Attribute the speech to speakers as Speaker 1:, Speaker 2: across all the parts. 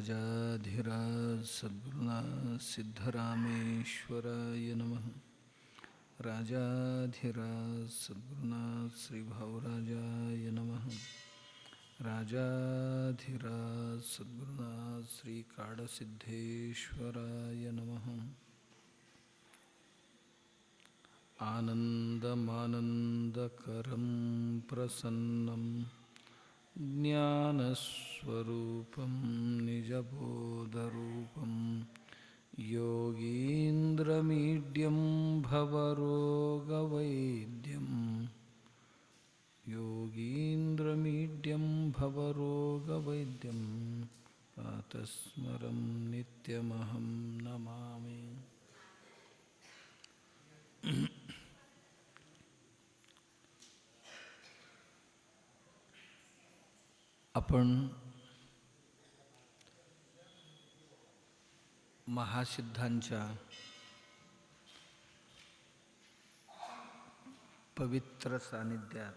Speaker 1: राजाधिराज सद्गुरुनाथ सिद्धरामेश्वराय नमः। राजाधिराज सद्गुरुनाथ श्री भाऊराजाय नमः। राजाधिराज सद्गुरुनाथ श्री काडसिद्धेश्वराय नमः। आनन्दमानन्दकरं प्रसन्नं ज्ञानस्वरूपं निजबोधरूपं योगीन्द्रमीड्यं भवरोगवैद्यं प्रातस्मरं नित्यमहं नमामि। आपण महासिद्धांच्या पवित्र सानिध्यात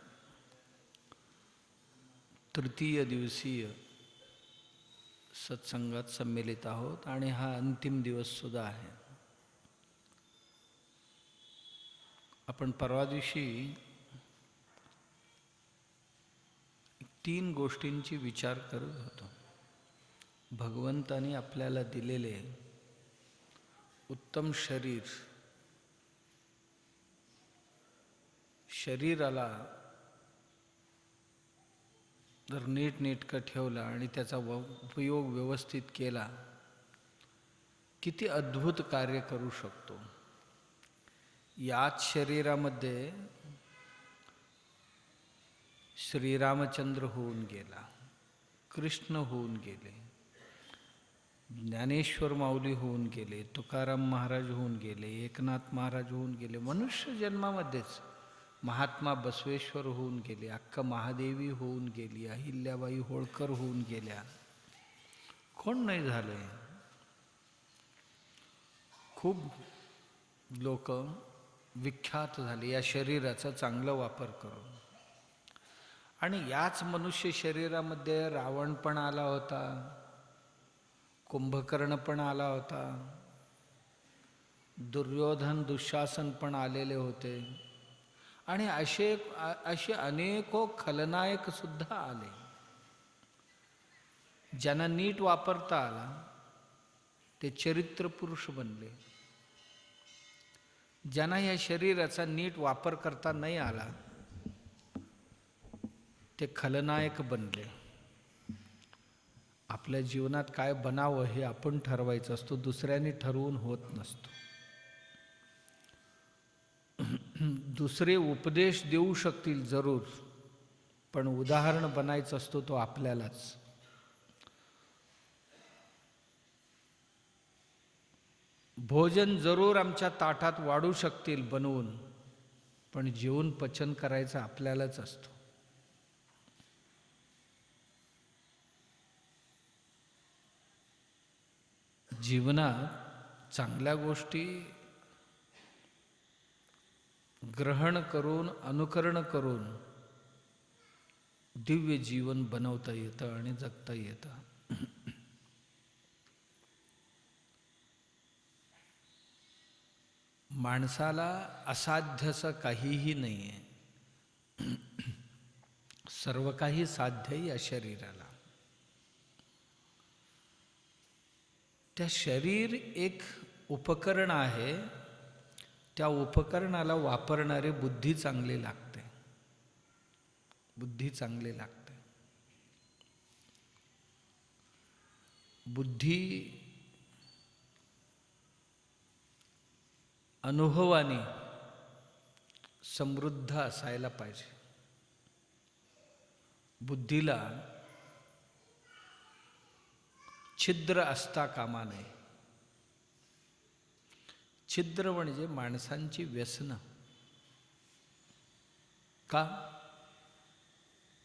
Speaker 1: तृतीय दिवसीय सत्संगात सम्मिलित आहोत आणि हा अंतिम दिवस सुद्धा आहे। आपण परवा दिवशी 3 गोष्टींची विचार करत होतो। भगवंतानी आपल्याला दिलेले उत्तम शरीराला जर नीटनेटकं ठेवलं आणि त्याचा उपयोग व्यवस्थित केला, किती अद्भुत कार्य करू शकतो। याच शरीरामध्ये श्रीरामचंद्र होऊन गेला, कृष्ण होऊन गेले, ज्ञानेश्वर माऊली होऊन गेले, तुकाराम महाराज होऊन गेले, एकनाथ महाराज होऊन गेले, मनुष्य जन्मामध्येच महात्मा बसवेश्वर होऊन गेले, अक्का महादेवी होऊन गेली, अहिल्याबाई होळकर होऊन गेल्या। कोण नाही झाले? खूप लोक विख्यात झाले या शरीराचा चांगला वापर करून। आणि याच मनुष्य शरीरामध्ये रावण पण आला होता, कुंभकर्ण पण आला होता, दुर्योधन दुःशासन पण आलेले होते आणि असे अनेको खलनायक सुद्धा आले। ज्यांना नीट वापरता आला ते चरित्र पुरुष बनले, ज्यांना या शरीराचा नीट वापर करता नाही आला ते खलनायक बनले। आपल्या जीवनात काय बनावं हे आपण ठरवायचं असतो, दुसऱ्यांनी ठरवून होत नसतो। दुसरे उपदेश देऊ शकतील जरूर, पण उदाहरण बनायचं असतो तो आपल्यालाच। भोजन जरूर आमच्या ताटात वाढू शकतील बनवून, पण जेवून पचन करायचं आपल्यालाच असतो। जीवनात चांगल्या गोष्टी ग्रहण करून अनुकरण करून दिव्य जीवन बनवता येतं आणि जगता येतं। माणसाला असाध्य असं काहीही नाही आहे, सर्व काही साध्य आहे या शरीराला। त्या शरीर एक उपकरण आहे, त्या उपकरणाला वापरणारे बुद्धी चांगली लागते, बुद्धी चांगली लागते। बुद्धी अनुभवाने समृद्ध असायला पाहिजे। बुद्धीला छिद्र असता कामा नये। छिद्र म्हणजे माणसांची व्यसनं।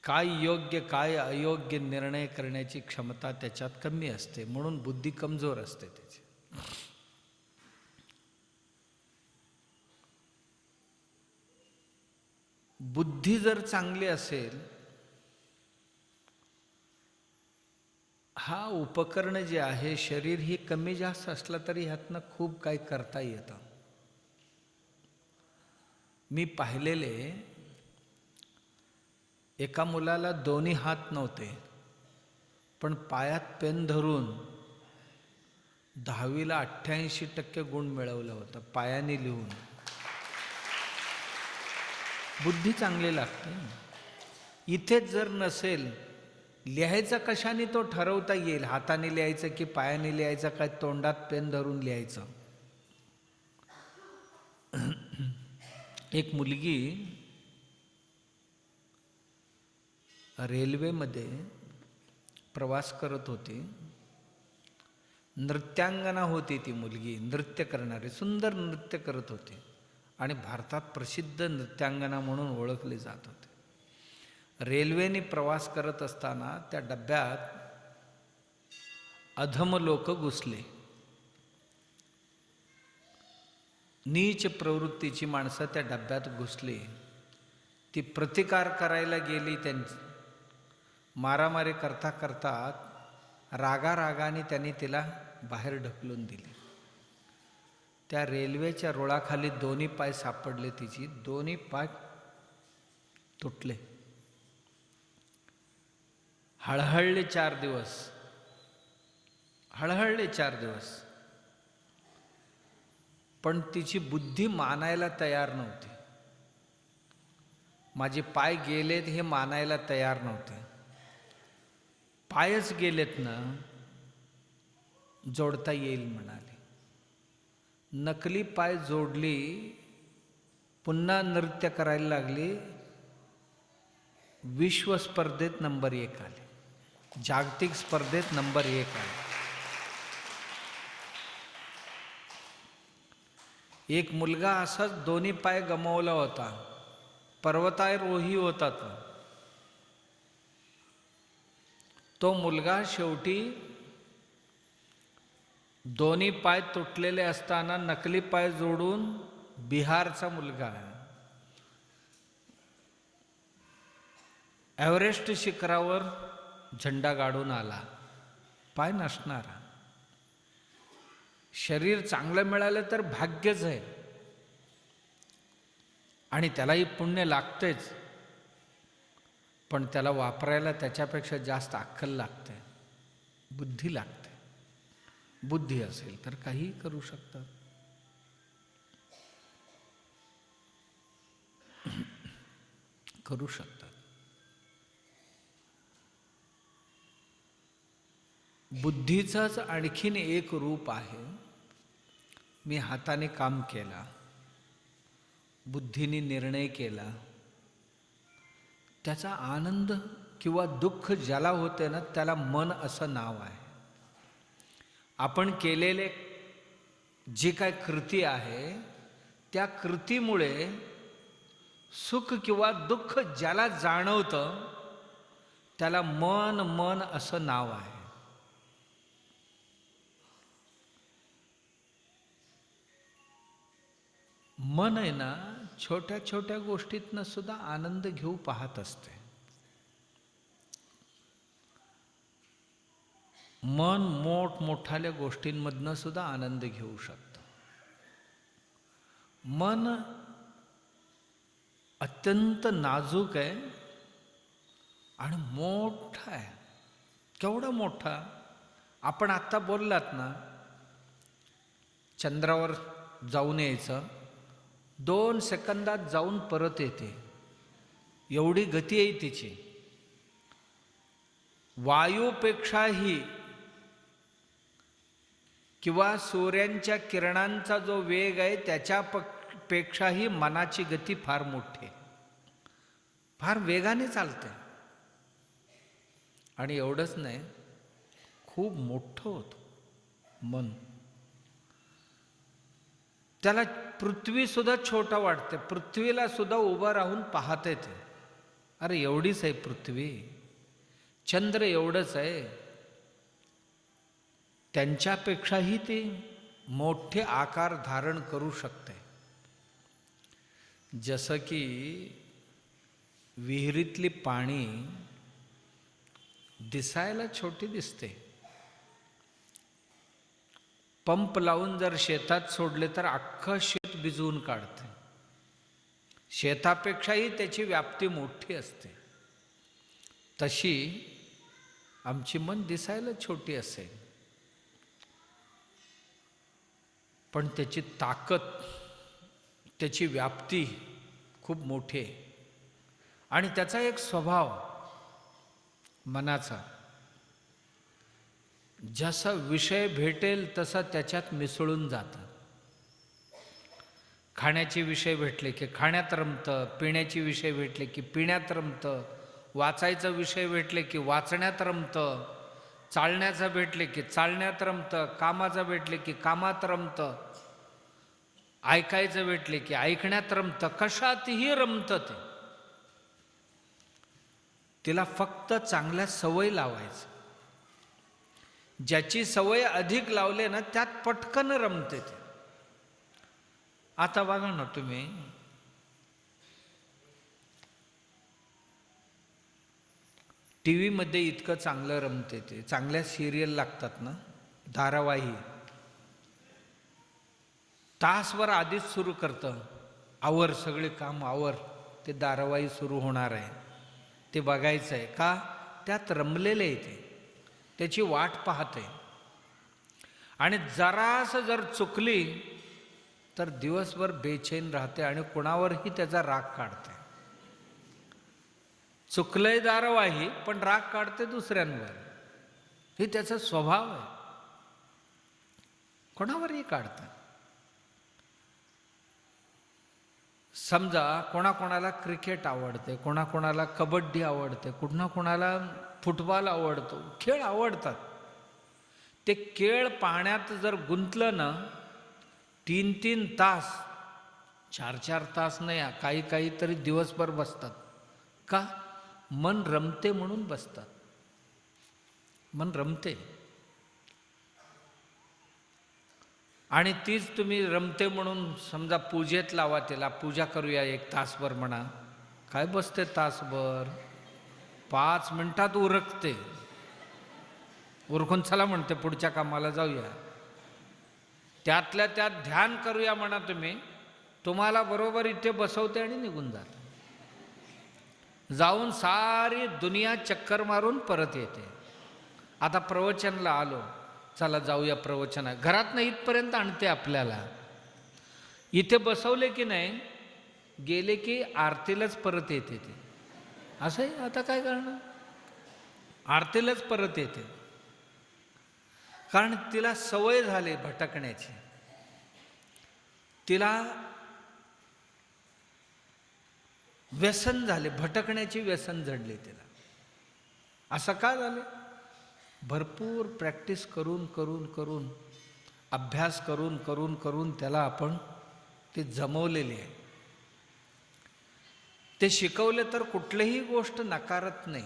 Speaker 1: काय योग्य काय अयोग्य निर्णय करण्याची क्षमता त्याच्यात कमी असते, म्हणून बुद्धी कमजोर असते त्याची। बुद्धी जर चांगली असेल, हा उपकरण जे आहे, शरीर ही कमी जास्त असलं तरी ह्यातनं खूप काही करता येतं. मी पाहिलेले एका मुलाला दोन्ही हात नव्हते, पण पायात पेन धरून 10वीला 88% गुण मिळवलं होतं, पायाने लिहून. बुद्धी चांगली लागते. इथेच जर नसेल, लिहायचं कशाने तो ठरवता येईल, हाताने लिहायचं की पायाने लिहायचं, काय तोंडात पेन धरून लिहायचं. एक मुलगी रेल्वेमध्ये प्रवास करत होती. नृत्यांगना होती ती मुलगी, नृत्य करणारी, सुंदर नृत्य करत होती आणि भारतात प्रसिद्ध नृत्यांगना म्हणून ओळखली जात होती. रेल्वेने प्रवास करत असताना त्या डब्यात अधम लोक घुसले. नीच प्रवृत्तीची माणसं त्या डब्यात घुसली. ती प्रतिकार करायला गेली. त्यांची मारामारी करता करता रागारागाने त्यांनी तिला बाहेर ढकलून दिली. त्या रेल्वेच्या रुळाखाली दोन्ही पाय सापडले तिची, दोन्ही पाय तुटले. हळहळले 4 दिवस, हळहळले 4 दिवस. पण तिची बुद्धी मानायला तयार नव्हती. माझे पाय गेलेत हे मानायला तयार नव्हते. पायच गेलेत ना, जोडता येईल म्हणाले. नकली पाय जोडली, पुन्हा नृत्य करायला लागली. विश्व स्पर्धेत नंबर 1 आले, जागतिक स्पर्धेत नंबर 1 आले. एक मुलगा असाच दोन्ही पाय गमावला होता, पर्वतारोही होता तो मुलगा शेवटी दोन्ही पाय तुटलेले असताना नकली पाय जोडून बिहारचा मुलगा आहे, एव्हरेस्ट शिखरावर झेंडा गाडून आला. पाय नसणारा. शरीर चांगलं मिळालं तर भाग्यच आहे आणि त्यालाही पुण्य लागतेच, पण त्याला वापरायला त्याच्यापेक्षा जास्त अक्कल लागते, बुद्धी लागते. बुद्धी असेल तर काहीही करू शकतात. करू शकतात. बुद्धीचाच आणखीन एक रूप आहे. मी हाताने काम केला, बुद्धीने निर्णय केला, त्याचा आनंद किंवा दुःख ज्याला होते ना, त्याला मन असं नाव आहे. आपण केलेले जी काय कृती आहे, त्या कृतीमुळे सुख किंवा दुःख ज्याला जाणवतं त्याला मन असं नाव आहे. मन आहे ना, छोट्या छोट्या गोष्टीतनं सुद्धा आनंद घेऊ पाहत असते. मन मोठमोठाल्या गोष्टींमधनं सुद्धा आनंद घेऊ शकतं. मन अत्यंत नाजूक आहे आणि मोठा आहे. केवढा मोठा? आपण आत्ता बोललात ना, चंद्रावर जाऊन यायचं, 2 सेकंदात जाऊन परत येते, एवढी गती आहे तिची. वायूपेक्षाही किंवा सूर्यांच्या किरणांचा जो वेग आहे त्याच्यापेक्षाही मनाची गती फार मोठी आहे, फार वेगाने चालते. आणि एवढंच नाही, खूप मोठं होतं मन. त्याला पृथ्वी सुद्धा छोटा वाटते, पृथ्वीला सुद्धा उभं राहून पाहते ते. अरे एवढीच आहे पृथ्वी, चंद्र एवढंच आहे, त्यांच्यापेक्षाही ते मोठे आकार धारण करू शकते. जसं की विहिरीतली पाणी दिसायला छोटी दिसते, पंप लावून जर शेतात सोडले तर अख्खं शेत भिजवून काढते. शेतापेक्षाही त्याची व्याप्ती मोठी असते. तशी आमची मन दिसायला छोटी असेल, पण त्याची ताकद, त्याची व्याप्ती खूप मोठी आहे. आणि त्याचा एक स्वभाव मनाचा, जसा विषय भेटेल तसा त्याच्यात मिसळून जातं. खाण्याचे विषय भेटले की खाण्यात रमतं, पिण्याचे विषय भेटले की पिण्यात रमतं, वाचायचा विषय भेटले की वाचण्यात रमतं, चालण्याचा भेटले की चालण्यात रमतं, कामाचा भेटले की कामात रमतं, ऐकायचं भेटले की ऐकण्यात रमतं, कशातही रमतं ते. तिला फक्त चांगल्या सवय लावायचं. ज्याची सवय अधिक लावले ना त्यात पटकन रमते ते. आता बघा ना तुम्ही, टी व्हीमध्ये इतकं चांगलं रमते ते, चांगल्या सिरियल लागतात ना, धारावाही, तासभर आधीच सुरू करतं, आवर सगळे काम आवर, ते धारावाही सुरू होणार आहे, ते बघायचं आहे. का? त्यात रमलेले आहे ते, त्याची वाट पाहते. आणि जरासं जर चुकली तर दिवसभर बेचैन राहते आणि कुणावरही त्याचा राग काढते. चुकलंय धारावाही पण राग काढते दुसऱ्यांवर, हे त्याचा स्वभाव आहे. कोणावरही काढतं. समजा कोणाकोणाला क्रिकेट आवडते, कोणाकोणाला कबड्डी आवडते, कोणाकोणाला फुटबॉल आवडतो, खेळ आवडतात. ते खेळ पाहण्यात जर गुंतलं ना, 3-3 तास, 4-4 तास नाही, काही काही तरी दिवसभर बसतात. का? मन रमते म्हणून बसतात. मन रमते. आणि तीच तुम्ही रमते म्हणून समजा पूजेत लावा, त्याला पूजा करूया 1 तासभर म्हणा, काय बसते तासभर, 5 मिनिटात उरकते, उरकून चला म्हणते पुढच्या कामाला जाऊया. त्यातल्या त्यात ध्यान करूया म्हणा तुम्ही, तुम्हाला बरोबर इथे बसवते आणि निघून जाते. जाऊन सारी दुनिया चक्कर मारून परत येते. आता प्रवचनला आलो, चला जाऊया प्रवचन, घरात नाही इथपर्यंत आणते आपल्याला. इथे बसवले की नाही, गेले की आरतीलाच परत येते ते. असं आहे. आता काय करणार, आरतीलाच परत येते. कारण तिला सवय झाली भटकण्याची, तिला व्यसन झाले, भटकण्याची व्यसन जडले तिला. असं का झाले? भरपूर प्रॅक्टिस करून करून करून, अभ्यास करून करून करून त्याला आपण ते जमवलेले आहे. ते शिकवले तर कुठलीही गोष्ट नकारत नाही.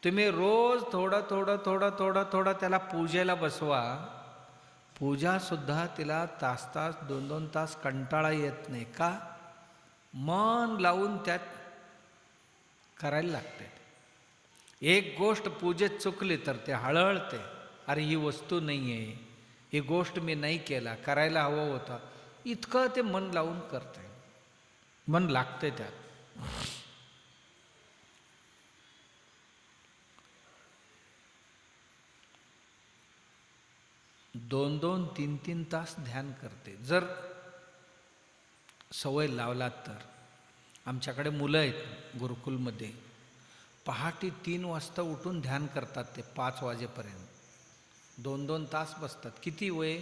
Speaker 1: तुम्ही रोज थोडं थोडं थोडं थोडं थोडं त्याला पूजेला बसवा, पूजासुद्धा तिला तास तास 2-2 तास कंटाळा येत नाही. का? मन लावून त्यात करायला लागते. एक गोष्ट पूजेत चुकली तर ते हळहळते, अरे ही वस्तू नाही आहे, ही गोष्ट मी नाही केला, करायला हवं होता. इतकं ते मन लावून करते, मन लागते त्यात. दोन 3-3 तास ध्यान करते. जर सवय लावलात तर. आमच्याकडे मुलं आहेत गुरुकुलमध्ये, पहाटे 3 वाजता उठून ध्यान करतात ते 5 वाजेपर्यंत, 2-2 तास बसतात. किती वय?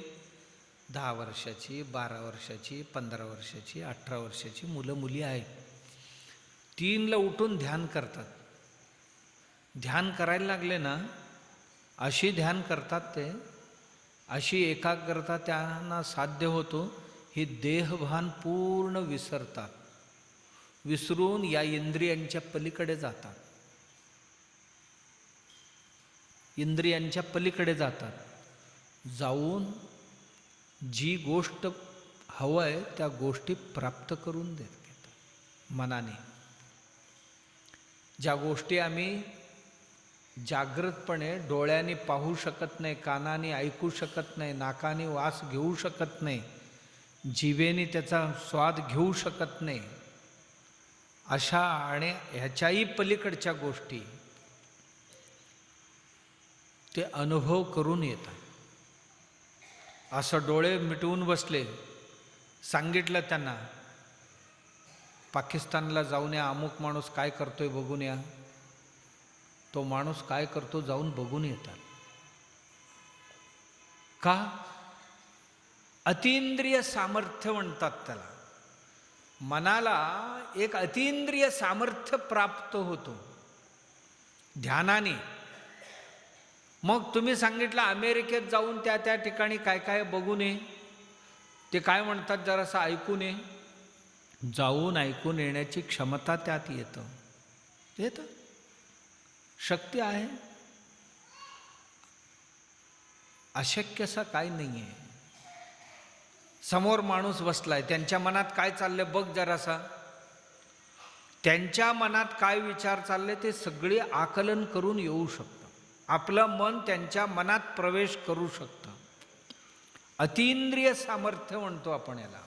Speaker 1: 10 वर्षाची, 12 वर्षाची, 15 वर्षाची, 18 वर्षाची मुलं मुली आहेत. 3ला उठून ध्यान करतात. ध्यान करायला लागले ना, अशी ध्यान करतात ते, अशी एकाग्रता त्यांना साध्य होतो, हे देहभान पूर्ण विसरतात. विसरून या इंद्रियांच्या पलीकडे जातात. इंद्रियांच्या पलीकडे जातात. जाऊन जी गोष्ट हवं आहे त्या गोष्टी प्राप्त करून देतात मनाने. ज्या गोष्टी आम्ही जागृतपणे डोळ्यांनी पाहू शकत नाही, कानाने ऐकू शकत नाही, नाकाने वास घेऊ शकत नाही, जिभेने त्याचा स्वाद घेऊ शकत नाही, अशा आणि ह्याच्याही पलीकडच्या गोष्टी ते अनुभव करून येतात. असं डोळे मिटवून बसले, सांगितलं त्यांना पाकिस्तानला जाऊन या, अमुक माणूस काय करतोय बघून या. तो माणूस काय करतो जाऊन बघून येतात. का? अतींद्रिय सामर्थ्य म्हणतात त्याला. मनाला एक अतींद्रिय सामर्थ्य प्राप्त होतो ध्यानाने. मग तुम्ही सांगितलं अमेरिकेत जाऊन त्या त्या ठिकाणी काय काय बघून ये, ते काय म्हणतात जरासं ऐकून ये. जाऊन ऐकून येण्याची क्षमता त्यात येतं, शक्ती आहे. अशक्य असं काही नाही आहे. समोर माणूस बसलाय, त्यांच्या मनात काय चाललंय बघ जरासा. त्यांच्या मनात काय विचार चालले ते सगळे आकलन करून येऊ शकतं. आपलं मन त्यांच्या मनात प्रवेश करू शकतं. अतींद्रिय सामर्थ्य म्हणतो आपण याला.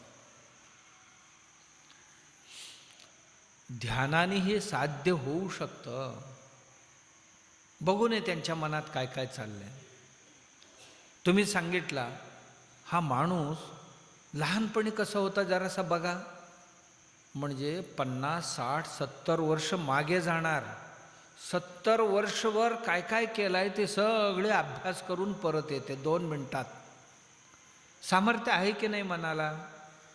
Speaker 1: ध्यानाने हे साध्य होऊ शकतं. बघू नये त्यांच्या मनात काय काय चाललंय. तुम्ही सांगितला हा माणूस लहानपणी कसा होता जरासा बघा, म्हणजे 50, 60, 70 वर्ष मागे जाणार. 70 वर्षभर काय काय केलंय ते सगळे अभ्यास करून परत येते 2 मिनिटात. सामर्थ्य आहे की नाही मनाला?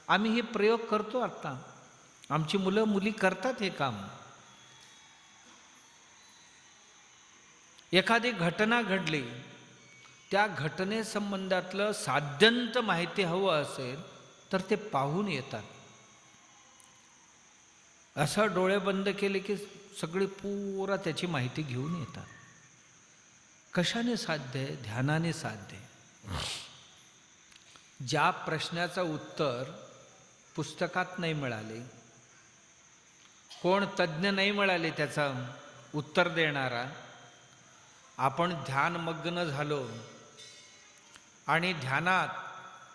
Speaker 1: आम्ही हे प्रयोग करतो. आता आमची मुलं मुली करतात हे काम. एखादी घटना घडली, त्या घटनेसंबंधातलं साध्यंत माहिती हवं असेल तर ते पाहून येतात. असं डोळे बंद केले की सगळी पुरा त्याची माहिती घेऊन येतात. कशाने साध्य आहे? ध्यानाने साध्य आहे. ज्या प्रश्नाचं उत्तर पुस्तकात नाही मिळाले, कोण तज्ज्ञ नाही मिळाले त्याचं उत्तर देणारा, आपण ध्यानमग्न झालो आणि ध्यानात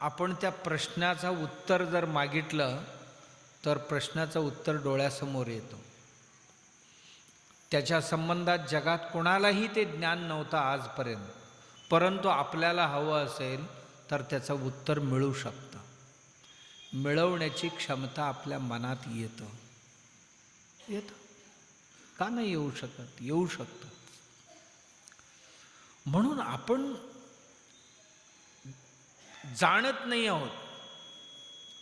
Speaker 1: आपण त्या प्रश्नाचं उत्तर जर मागितलं तर प्रश्नाचं उत्तर डोळ्यासमोर येतं. त्याच्या संबंधात जगात कोणालाही ते ज्ञान नव्हतं आजपर्यंत, परंतु आपल्याला हवं असेल तर त्याचं उत्तर मिळू शकतं. मिळवण्याची क्षमता आपल्या मनात येतं. का नाही येऊ शकत? येऊ शकतं. म्हणून आपण जाणत नाही आहोत,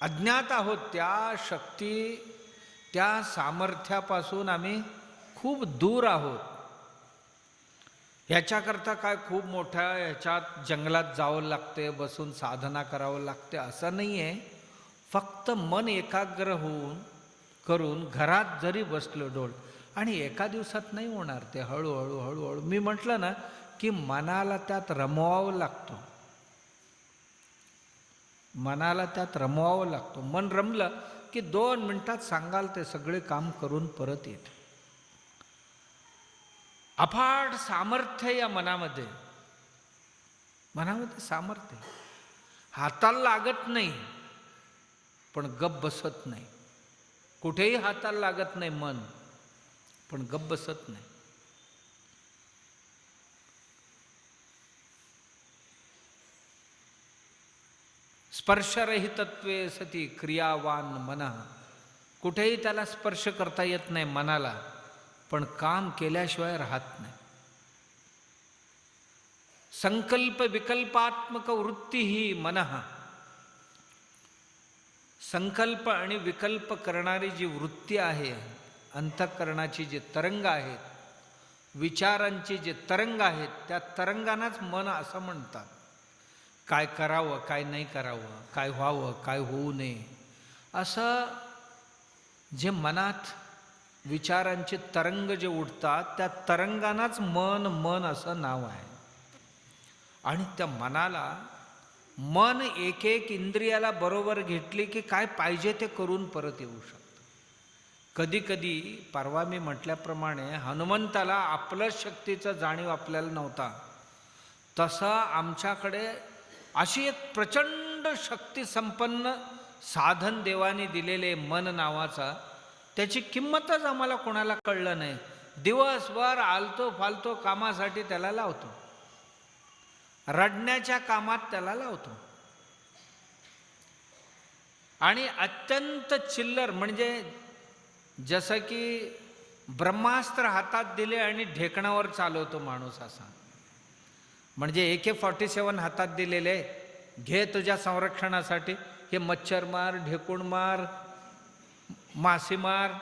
Speaker 1: अज्ञात आहोत. त्या शक्ती, त्या सामर्थ्यापासून आम्ही खूप दूर आहोत. ह्याच्याकरता काय खूप मोठ्या ह्याच्यात जंगलात जावं लागते, बसून साधना करावं लागते असं नाही आहे. फक्त मन एकाग्र होऊन करून घरात जरी बसलो डोळ, आणि एका दिवसात नाही होणार ते. हळूहळू हळूहळू मी म्हटलं ना की मनाला त्यात रमवावं लागतं. मनाला त्यात रमवावं लागतं. मन रमलं की 2 मिनिटात सांगाल ते सगळे काम करून परत येते. अफाट सामर्थ्य या मनामध्ये. मनामध्ये सामर्थ्य. हाताला लागत नाही पण गप बसत नाही. कुठेही हाताला लागत नाही मन, पण गप बसत नाही. स्पर्शरहितत्वे सती क्रियावान मनः. कुठेही त्याला स्पर्श करता येत नाही मनाला, पण काम केल्याशिवाय राहत नाही. संकल्प विकल्पात्मक वृत्ती ही मनः. संकल्प आणि विकल्प करणारी जी वृत्ती आहे, अंतःकरणाची जी तरंग आहेत, विचारांची जे तरंग आहेत, त्या तरंगांनाच मन असं म्हणतात. काय करावं, काय नाही करावं, काय व्हावं, काय होऊ नये, असं जे मनात विचारांचे तरंग जे उठतात, त्या तरंगांनाच मन मन असं नाव आहे. आणि त्या मनाला, मन एक एक इंद्रियाला बरोबर घेतली की काय पाहिजे ते करून परत येऊ शकतं. कधी कधी परवा मी म्हटल्याप्रमाणे हनुमंताला आपलं शक्तीचा जाणीव आपल्याला नव्हता, तसा आमच्याकडे अशी एक प्रचंड शक्ती संपन्न साधन देवाने दिलेले मन नावाचा, त्याची किंमतच आम्हाला कोणाला कळलं नाही. दिवसभर आलतो फालतो कामासाठी त्याला लावतो, रडण्याच्या कामात त्याला लावतो, आणि अत्यंत चिल्लर, म्हणजे जसं की ब्रह्मास्त्र हातात दिले आणि ढेकणावर चालवतो माणूस असा. म्हणजे AK-47 हातात दिलेले, घे तुझ्या संरक्षणासाठी, हे मच्छर मार, ढेकूण मार, मासे मार.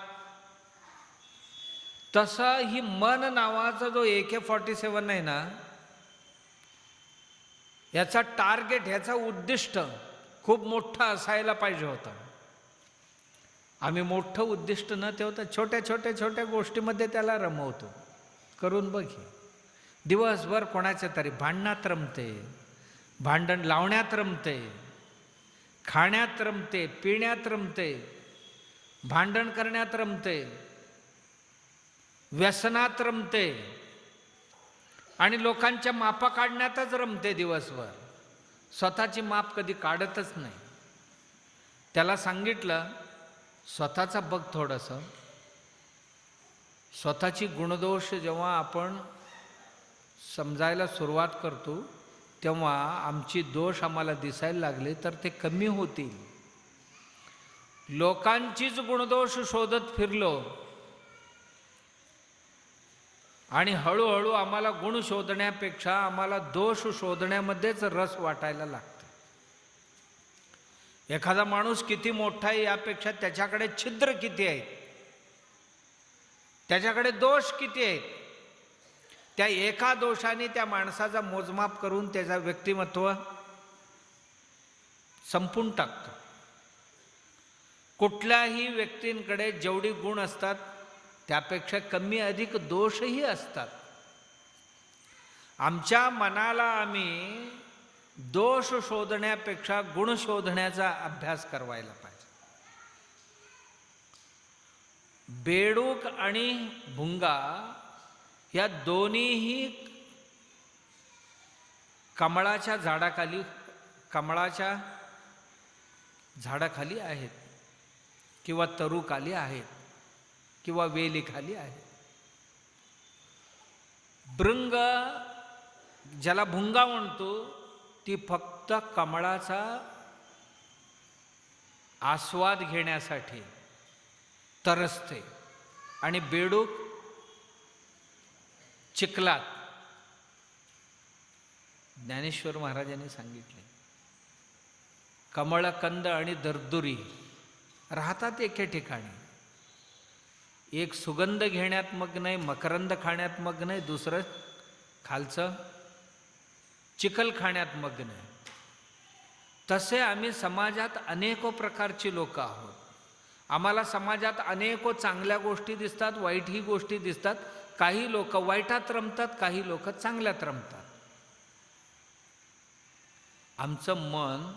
Speaker 1: तसा ही मन नावाचा जो AK-47 आहे ना, याचा टार्गेट, याचा उद्दिष्ट खूप मोठं असायला पाहिजे होतं. आम्ही मोठं उद्दिष्ट न ठेवता छोट्या छोट्या छोट्या गोष्टीमध्ये त्याला रमवतो. करून बघी, दिवसभर कोणाच्या तरी भांडणात रमते, भांडण लावण्यात रमते, खाण्यात रमते, पिण्यात रमते, भांडण करण्यात रमते, व्यसनात रमते, आणि लोकांच्या मापा काढण्यातच रमते दिवसभर. स्वतःची माप कधी काढतच नाही. त्याला सांगितलं, स्वतःचा बघ थोडंसं. स्वतःची गुणदोष जेव्हा आपण समजायला सुरुवात करतो, तेव्हा आमची दोष आम्हाला दिसायला लागले तर ते कमी होतील. लोकांचीच गुणदोष शोधत फिरलो आणि हळूहळू आम्हाला गुण शोधण्यापेक्षा आम्हाला दोष शोधण्यामध्येच रस वाटायला लागतो. एखादा माणूस किती मोठा आहे यापेक्षा त्याच्याकडे छिद्र किती आहेत, त्याच्याकडे दोष किती आहेत, त्या एका दोषाने त्या माणसाचा मोजमाप करून त्याचं व्यक्तिमत्व संपून टाकतो. कुठल्याही व्यक्तींकडे जेवढी गुण असतात त्यापेक्षा कमी अधिक दोषही असतात. आमच्या मनाला आम्ही दोष शोधण्यापेक्षा गुण शोधण्याचा अभ्यास करायला पाहिजे. बेडूक आणि भुंगा या दोन्हीही कमळाच्या झाडाखाली, कमळाच्या झाडाखाली आहेत, किंवा तरूखाली आहेत, किंवा वेलीखाली आहेत. भृंग, ज्याला भुंगा म्हणतो, ती फक्त कमळाचा आस्वाद घेण्यासाठी तरसते, आणि बेडूक चिखलात. ज्ञानेश्वर महाराजांनी सांगितले, कमळकंद आणि दर्दुरी राहतात एके ठिकाणी. एक सुगंध घेण्यात मग्न आहे, मकरंद खाण्यात मग्न आहे, दुसरं खालचं चिखल खाण्यात मग्न आहे. तसे आम्ही समाजात अनेको प्रकारची लोक आहोत. आम्हाला समाजात अनेको चांगल्या गोष्टी दिसतात, वाईटही गोष्टी दिसतात. काही लोक वाईटात रमतात, काही लोक चांगल्यात रमतात. आमचं मन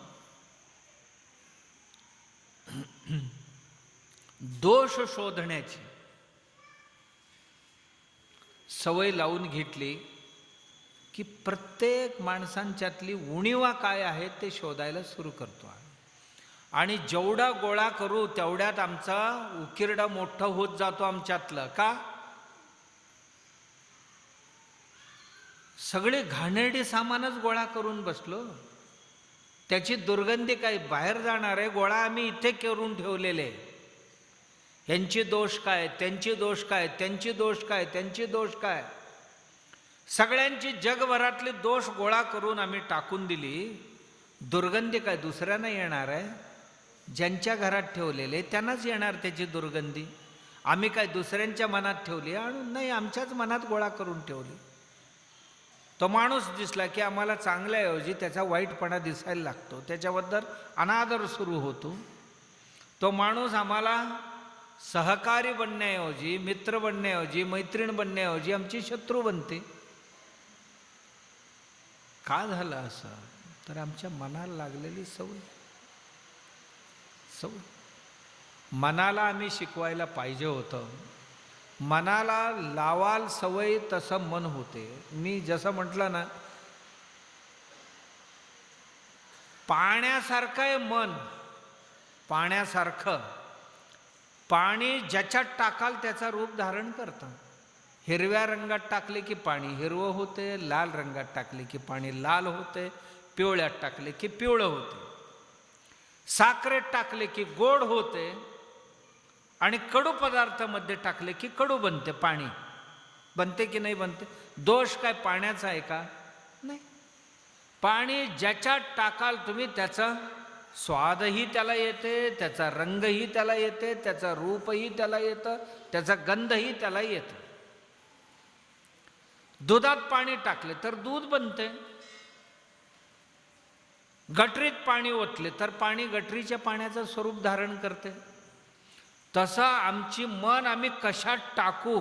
Speaker 1: दोष शोधण्याची सवय लावून घेतली की प्रत्येक माणसांच्यातली उणिवा काय आहे ते शोधायला सुरू करतो. आणि जेवढा गोळा करू तेवढ्यात आमचा उकिरडा मोठा होत जातो आमच्यातलं. का? सगळे घाणेरडे सामानच गोळा करून बसलो. त्याची दुर्गंधी काय बाहेर जाणार आहे? गोळा आम्ही इथे करून ठेवलेले. यांची दोष काय, त्यांची दोष काय, त्यांची दोष काय, त्यांची दोष काय, सगळ्यांची जगभरातले दोष गोळा करून आम्ही टाकून दिली. दुर्गंधी काय दुसऱ्यांना येणार आहे? ज्यांच्या घरात ठेवलेले त्यांनाच येणार त्याची दुर्गंधी. आम्ही काय दुसऱ्यांच्या मनात ठेवली आणून? नाही, आमच्याच मनात गोळा करून ठेवली. तो माणूस दिसला की आम्हाला चांगल्याऐवजी त्याचा वाईटपणा दिसायला लागतो, त्याच्याबद्दल अनादर सुरू होतो. तो माणूस आम्हाला सहकारी बनण्याऐवजी, मित्र बनण्याऐवजी, मैत्रीण बनण्याऐवजी आमची शत्रू बनते. का झालं असं? तर आमच्या मनाला लागलेली सवय. मनाला आम्ही शिकवायला पाहिजे होतं. मनाला लावाल सवय तसं मन होते. मी जसं म्हटलं ना, पाण्यासारखं आहे मन, पाण्यासारखं. पाणी ज्याच्यात टाकाल त्याचा रूप धारण करतं. हिरव्या रंगात टाकले की पाणी हिरवं होते, लाल रंगात टाकले की पाणी लाल होते, पिवळ्यात टाकले की पिवळं होते, साखरेत टाकले की गोड होते, आणि कडू पदार्थामध्ये टाकले की कडू बनते. पाणी बनते की नाही बनते? दोष काय पाण्याचा आहे का? नाही. पाणी ज्याच्यात टाकाल तुम्ही त्याचा स्वादही त्याला येते, त्याचा रंगही त्याला येते, त्याचा रूपही त्याला येतं, त्याचा गंधही त्याला येतं. दुधात पाणी टाकले तर दूध बनते, गटरीत पाणी ओतले तर पाणी गटरीच्या पाण्याचं स्वरूप धारण करते. तसं आमची मन आम्ही कशात टाकू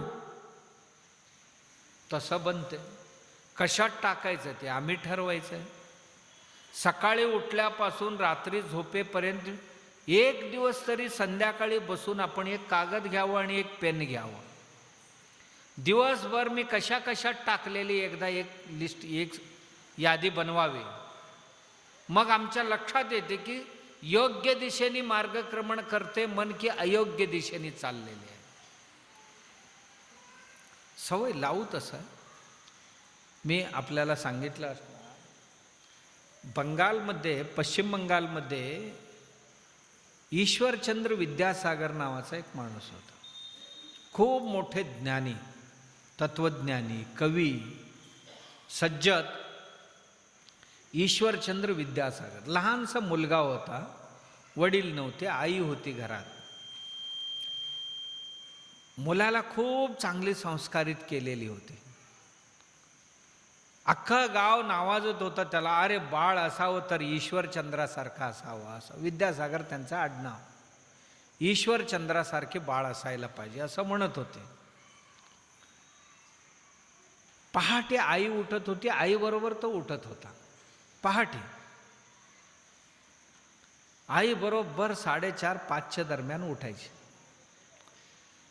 Speaker 1: तसं बनते. कशात टाकायचं ते आम्ही ठरवायचं. सकाळी उठल्यापासून रात्री झोपेपर्यंत एक दिवस तरी संध्याकाळी बसून आपण एक कागद घ्यावं आणि एक पेन घ्यावं. दिवसभर मी कशा कशात टाकलेली एकदा एक लिस्ट, एक यादी बनवावी. मग आमच्या लक्षात येते की योग्य दिशेने मार्गक्रमण करते मन की अयोग्य दिशेने चाललेले आहे. सवय लावू तसं. मी आपल्याला सांगितलं असतं, बंगालमध्ये, पश्चिम बंगालमध्ये ईश्वरचंद्र विद्यासागर नावाचा एक माणूस होता. खूप मोठे ज्ञानी, तत्वज्ञानी, कवी, सज्जद ईश्वरचंद्र विद्यासागर. लहानसा मुलगा होता, वडील नव्हते, आई होती घरात. मुलाला खूप चांगली संस्कारित केलेली होती. अख्खं गाव नावाजत होतं त्याला, अरे बाळ असावं तर ईश्वरचंद्रासारखा असावं. असं विद्यासागर त्यांचं आडनाव. ईश्वरचंद्रासारखे बाळ असायला पाहिजे असं म्हणत होते. पहाटे आई उठत होती, आईबरोबर तो उठत होता. पहाटे आई बरोबर 4:30-5च्या दरम्यान उठायची.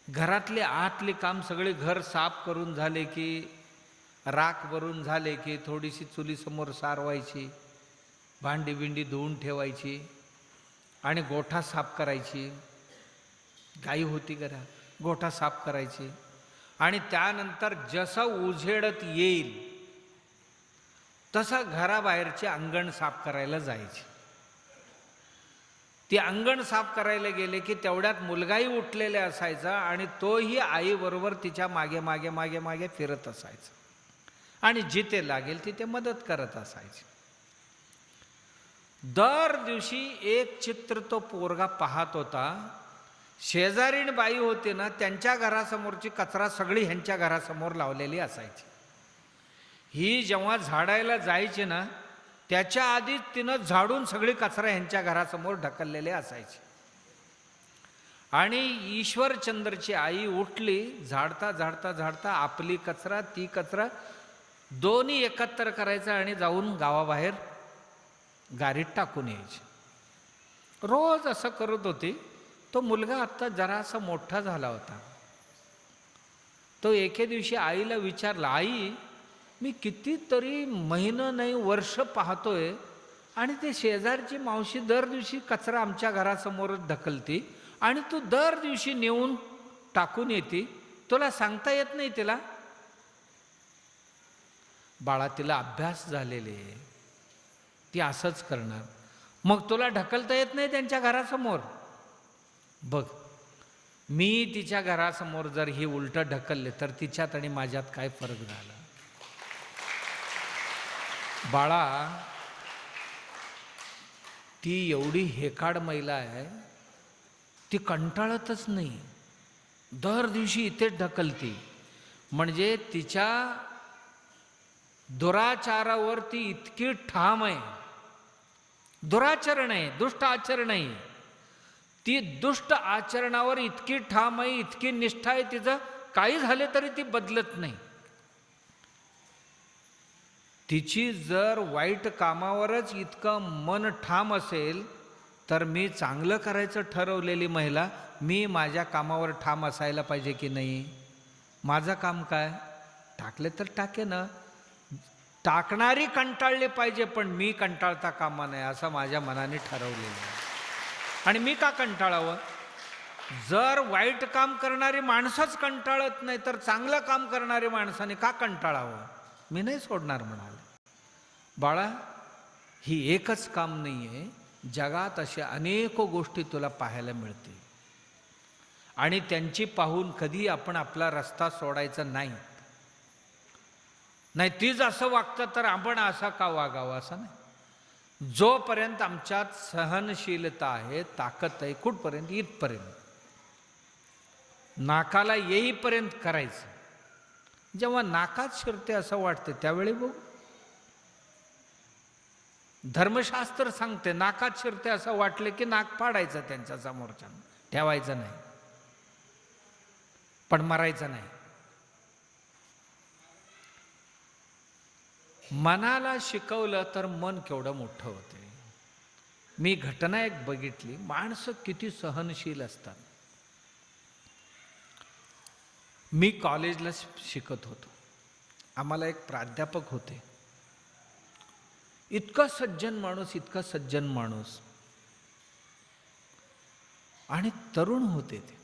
Speaker 1: घरातले आतले काम सगळे, घर साफ करून झाले की, राख भरून झाले की थोडीशी चुलीसमोर सारवायची, भांडी बिंडी धुवून ठेवायची आणि गोठा साफ करायची. गाई होती घरात, गोठा साफ करायची. आणि त्यानंतर जसं उजेडत येईल तसं घराबाहेरचे अंगण साफ करायला जायचे. ती अंगण साफ करायला गेले की तेवढ्यात मुलगाही उठलेला असायचा आणि तोही आईबरोबर तिच्या मागे मागे मागे मागे फिरत असायचा आणि जिथे लागेल तिथे मदत करत असायचे. दर दिवशी एक चित्र तो पोरगा पाहत होता. शेजारीण बाई होती ना, त्यांच्या घरासमोरची कचरा सगळी ह्यांच्या घरासमोर लावलेली असायची. ही जेव्हा झाडायला जायची ना, त्याच्या आधीच तिनं झाडून सगळी कचरा ह्यांच्या घरासमोर ढकललेले असायची. आणि ईश्वरचंद्रची आई उठली, झाडता झाडता झाडता आपली कचरा ती कचरा दोन्ही एकत्र करायचं आणि जाऊन गावाबाहेर गाडीत टाकून यायची. रोज असं करत होती. तो मुलगा आत्ता जरासा मोठा झाला होता. तो एके दिवशी आईला विचारला, आई मी कितीतरी महिनं नाही वर्ष पाहतोय आणि ते शेजारची मावशी दर दिवशी कचरा आमच्या घरासमोरच ढकलती आणि तू दर दिवशी नेऊन टाकून येते, तुला सांगता येत नाही तिला? बाळा, तिला अभ्यास झालेले, ती असंच करणार. मग तुला ढकलता येत नाही त्यांच्या घरासमोर? बघ, मी तिच्या घरासमोर जर हे उलटं ढकलले तर तिच्यात आणि माझ्यात काय फरक झाला? बाळा, ती एवढी हेकाड महिला आहे, ती कंटाळतच नाही, दर दिवशी इथेच ढकलती. म्हणजे तिच्या दुराचारावर ती इतकी ठाम आहे. दुराचरण आहे, दुष्ट आचरण आहे. ती दुष्ट आचरणावर इतकी ठाम आहे, इतकी निष्ठा आहे, तिचं काही झाले तरी ती बदलत नाही. तिची जर वाईट कामावरच इतकं मन ठाम असेल तर मी चांगलं करायचं ठरवलेली महिला, मी माझ्या कामावर ठाम असायला पाहिजे की नाही? माझं काम काय? टाकले तर टाके ना, टाकणारी कंटाळले पाहिजे, पण मी कंटाळता कामा नये असं माझ्या मनाने ठरवलेलं आहे. आणि मी का कंटाळावं? जर वाईट काम करणारी माणसंच कंटाळत नाही, तर चांगलं काम करणारी माणसाने का कंटाळावं? मी नाही सोडणार म्हणाले. बाळा, ही एकच काम नाही आहे, जगात अशा अनेक गोष्टी तुला पाहायला मिळतील आणि त्यांची पाहून कधी आपण आपला रस्ता सोडायचा नाही. नाही तीच असं वागतं तर आपण असा का वागावं असं नाही. जोपर्यंत आमच्यात सहनशीलता आहे, ताकद आहे, कुठपर्यंत? इथपर्यंत. नाकाला येईपर्यंत करायचं. जेव्हा नाकात शिरते असं वाटते त्यावेळी बघू. धर्मशास्त्र सांगते नाकात शिरते असं वाटले की नाक पाडायचं त्यांच्या समोरच्या, ठेवायचं नाही, पण मरायचं नाही. मनाला शिकवलं तर मन केवढं मोठं होते. मी घटना एक बघितली, माणसं किती सहनशील असतात. मी कॉलेजला शिकत होतो, आम्हाला एक प्राध्यापक होते, इतका सज्जन माणूस, इतका सज्जन माणूस, आणि तरुण होते ते.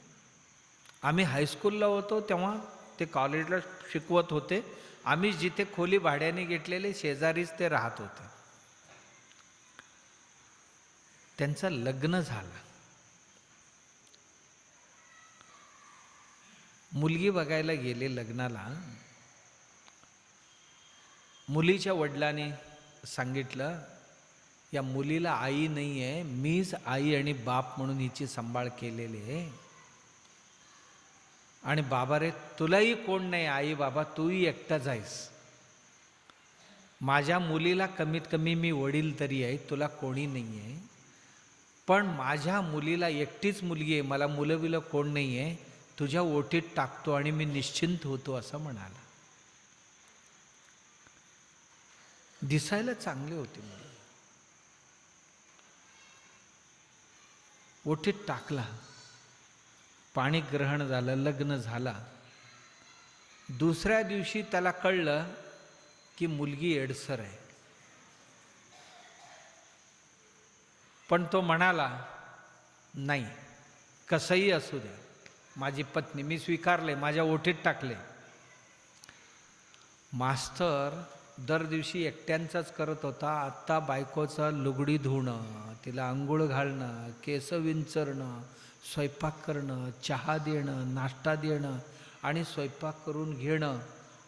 Speaker 1: आम्ही हायस्कूलला होतो तेव्हा ते कॉलेजला शिकवत होते. आम्ही जिथे खोली भाड्याने घेतलेले शेजारीच ते राहत होते. त्यांचं लग्न झालं. मुलगी बघायला गेले लग्नाला. मुलीच्या वडिलांनी सांगितलं, या मुलीला आई नाही आहे, मीच आई आणि बाप म्हणून हिची सांभाळ केलेली आहे. आणि बाबा रे, तुलाही कोण नाही आई बाबा, तूही एकटाच आहेस. माझ्या मुलीला कमीत कमी मी वडील तरी आहे, तुला कोणी नाही आहे. पण माझ्या मुलीला एकटीच मुलगी आहे, मला मुलं बिलं कोण नाही आहे, तुझ्या ओटीत टाकतो आणि मी निश्चिंत होतो असं म्हणाला. दिसायला चांगले होते मुलं. ओटीत टाकला, पाणी ग्रहण झालं, लग्न झाला. दुसऱ्या दिवशी त्याला कळलं की मुलगी एडसर आहे. पण तो म्हणाला, नाही, कसंही असू द्या, माझी पत्नी मी स्वीकारले, माझ्या ओठीत टाकले. मास्तर दर दिवशी एकट्यांचाच करत होता. आत्ता बायकोचं लुगडी धुणं, तिला आंघोळ घालणं, केस विंचरणं, स्वयंपाक करणं, चहा देणं, नाश्ता देणं आणि स्वयंपाक करून घेणं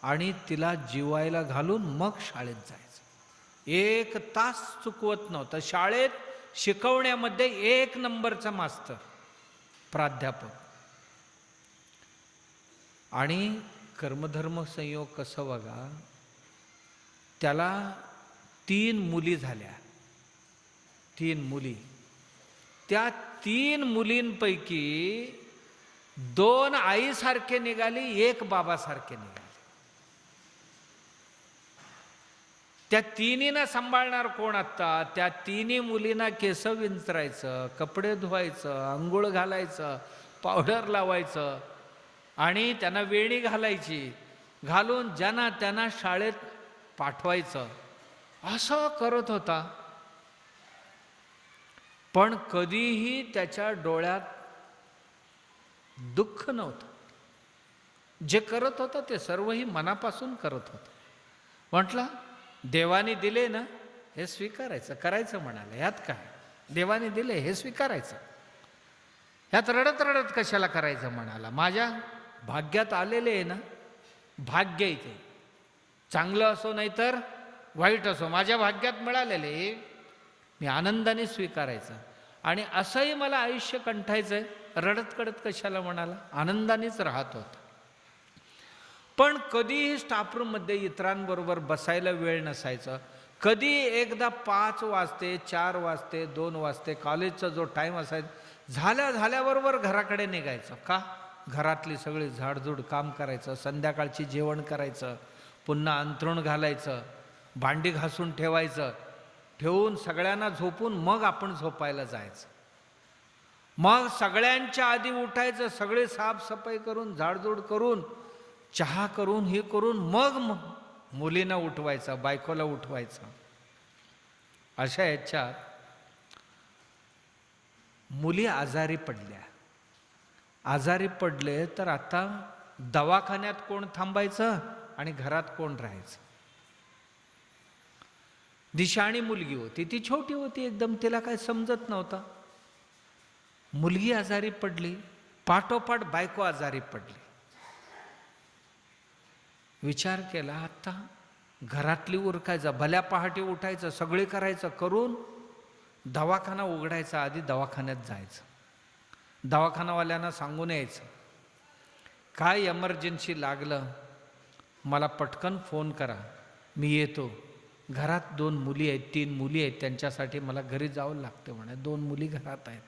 Speaker 1: आणि तिला जिवायला घालून मग शाळेत जायचं. 1 तास चुकवत नव्हतं. शाळेत शिकवण्यामध्ये 1 नंबरचा मास्तर, प्राध्यापक. आणि कर्मधर्म संयोग कसं बघा, त्याला 3 मुली झाल्या. 3 मुली. त्या 3 मुलींपैकी 2 आईसारखे निघाली, 1 बाबासारखे निघाले. त्या 3नींना सांभाळणार कोण आत्ता? त्या 3 मुलींना केस विंचरायचं, कपडे धुवायचं, आंघोळ घालायचं, पावडर लावायचं आणि त्यांना वेणी घालायची, घालून ज्यांना त्यांना शाळेत पाठवायचं, असं करत होता. पण कधीही त्याच्या डोळ्यात दुःख नव्हतं. जे करत होता ते सर्वही मनापासून करत होता. म्हटलं देवाने दिले ना, हे स्वीकारायचं, करायचं म्हणाले, ह्यात काय? देवाने दिले हे स्वीकारायचं, ह्यात रडत रडत कशाला करायचं म्हणाला. माझ्या भाग्यात आलेले आहे ना, भाग्य इथे चांगलं असो नाही तर वाईट असो, माझ्या भाग्यात मिळालेले मी आनंदाने स्वीकारायचं. आणि असंही मला आयुष्य कंठायचंय, रडत कडत कशाला म्हणाला, आनंदानेच राहत होता. पण कधीही स्टाफरूममध्ये इतरांबरोबर बसायला वेळ नसायचं. कधी एकदा 5 वाजते, 4 वाजते, 2 वाजते कॉलेजचा जो टाईम असायचा, झाल्याबरोबर घराकडे निघायचं. का? घरातली सगळी झाडझूड काम करायचं, संध्याकाळची जेवण करायचं, पुन्हा अंथरूण घालायचं, भांडी घासून ठेवायचं ठेवून सगळ्यांना झोपून मग आपण झोपायला जायचं. मग सगळ्यांच्या आधी उठायचं, सगळे साफसफाई करून झाडझूड करून चहा करून हे करून मग मुलींना उठवायचं, बायकोला उठवायचं. अशा ह्याच्यात मुली आजारी पडल्या. आजारी पडले तर आता दवाखान्यात कोण थांबायचं आणि घरात कोण राहायचं. दिशाणी मुलगी होती, ती छोटी होती एकदम, तिला काय समजत नव्हतं. मुलगी आजारी पडली, पाठोपाठ बायको आजारी पडली. विचार केला, आता घरातली उरकायचं, भल्या पहाटे उठायचं, सगळे करायचं, करून दवाखाना उघडायचा, आधी दवाखान्यात जायचं, दवाखानावाल्यांना सांगून यायचं, काय एमर्जन्सी लागलं मला पटकन फोन करा, मी येतो. घरात 2 मुली आहेत, 3 मुली आहेत, त्यांच्यासाठी मला घरी जावं लागतं म्हणे. 2 मुली घरात आहेत,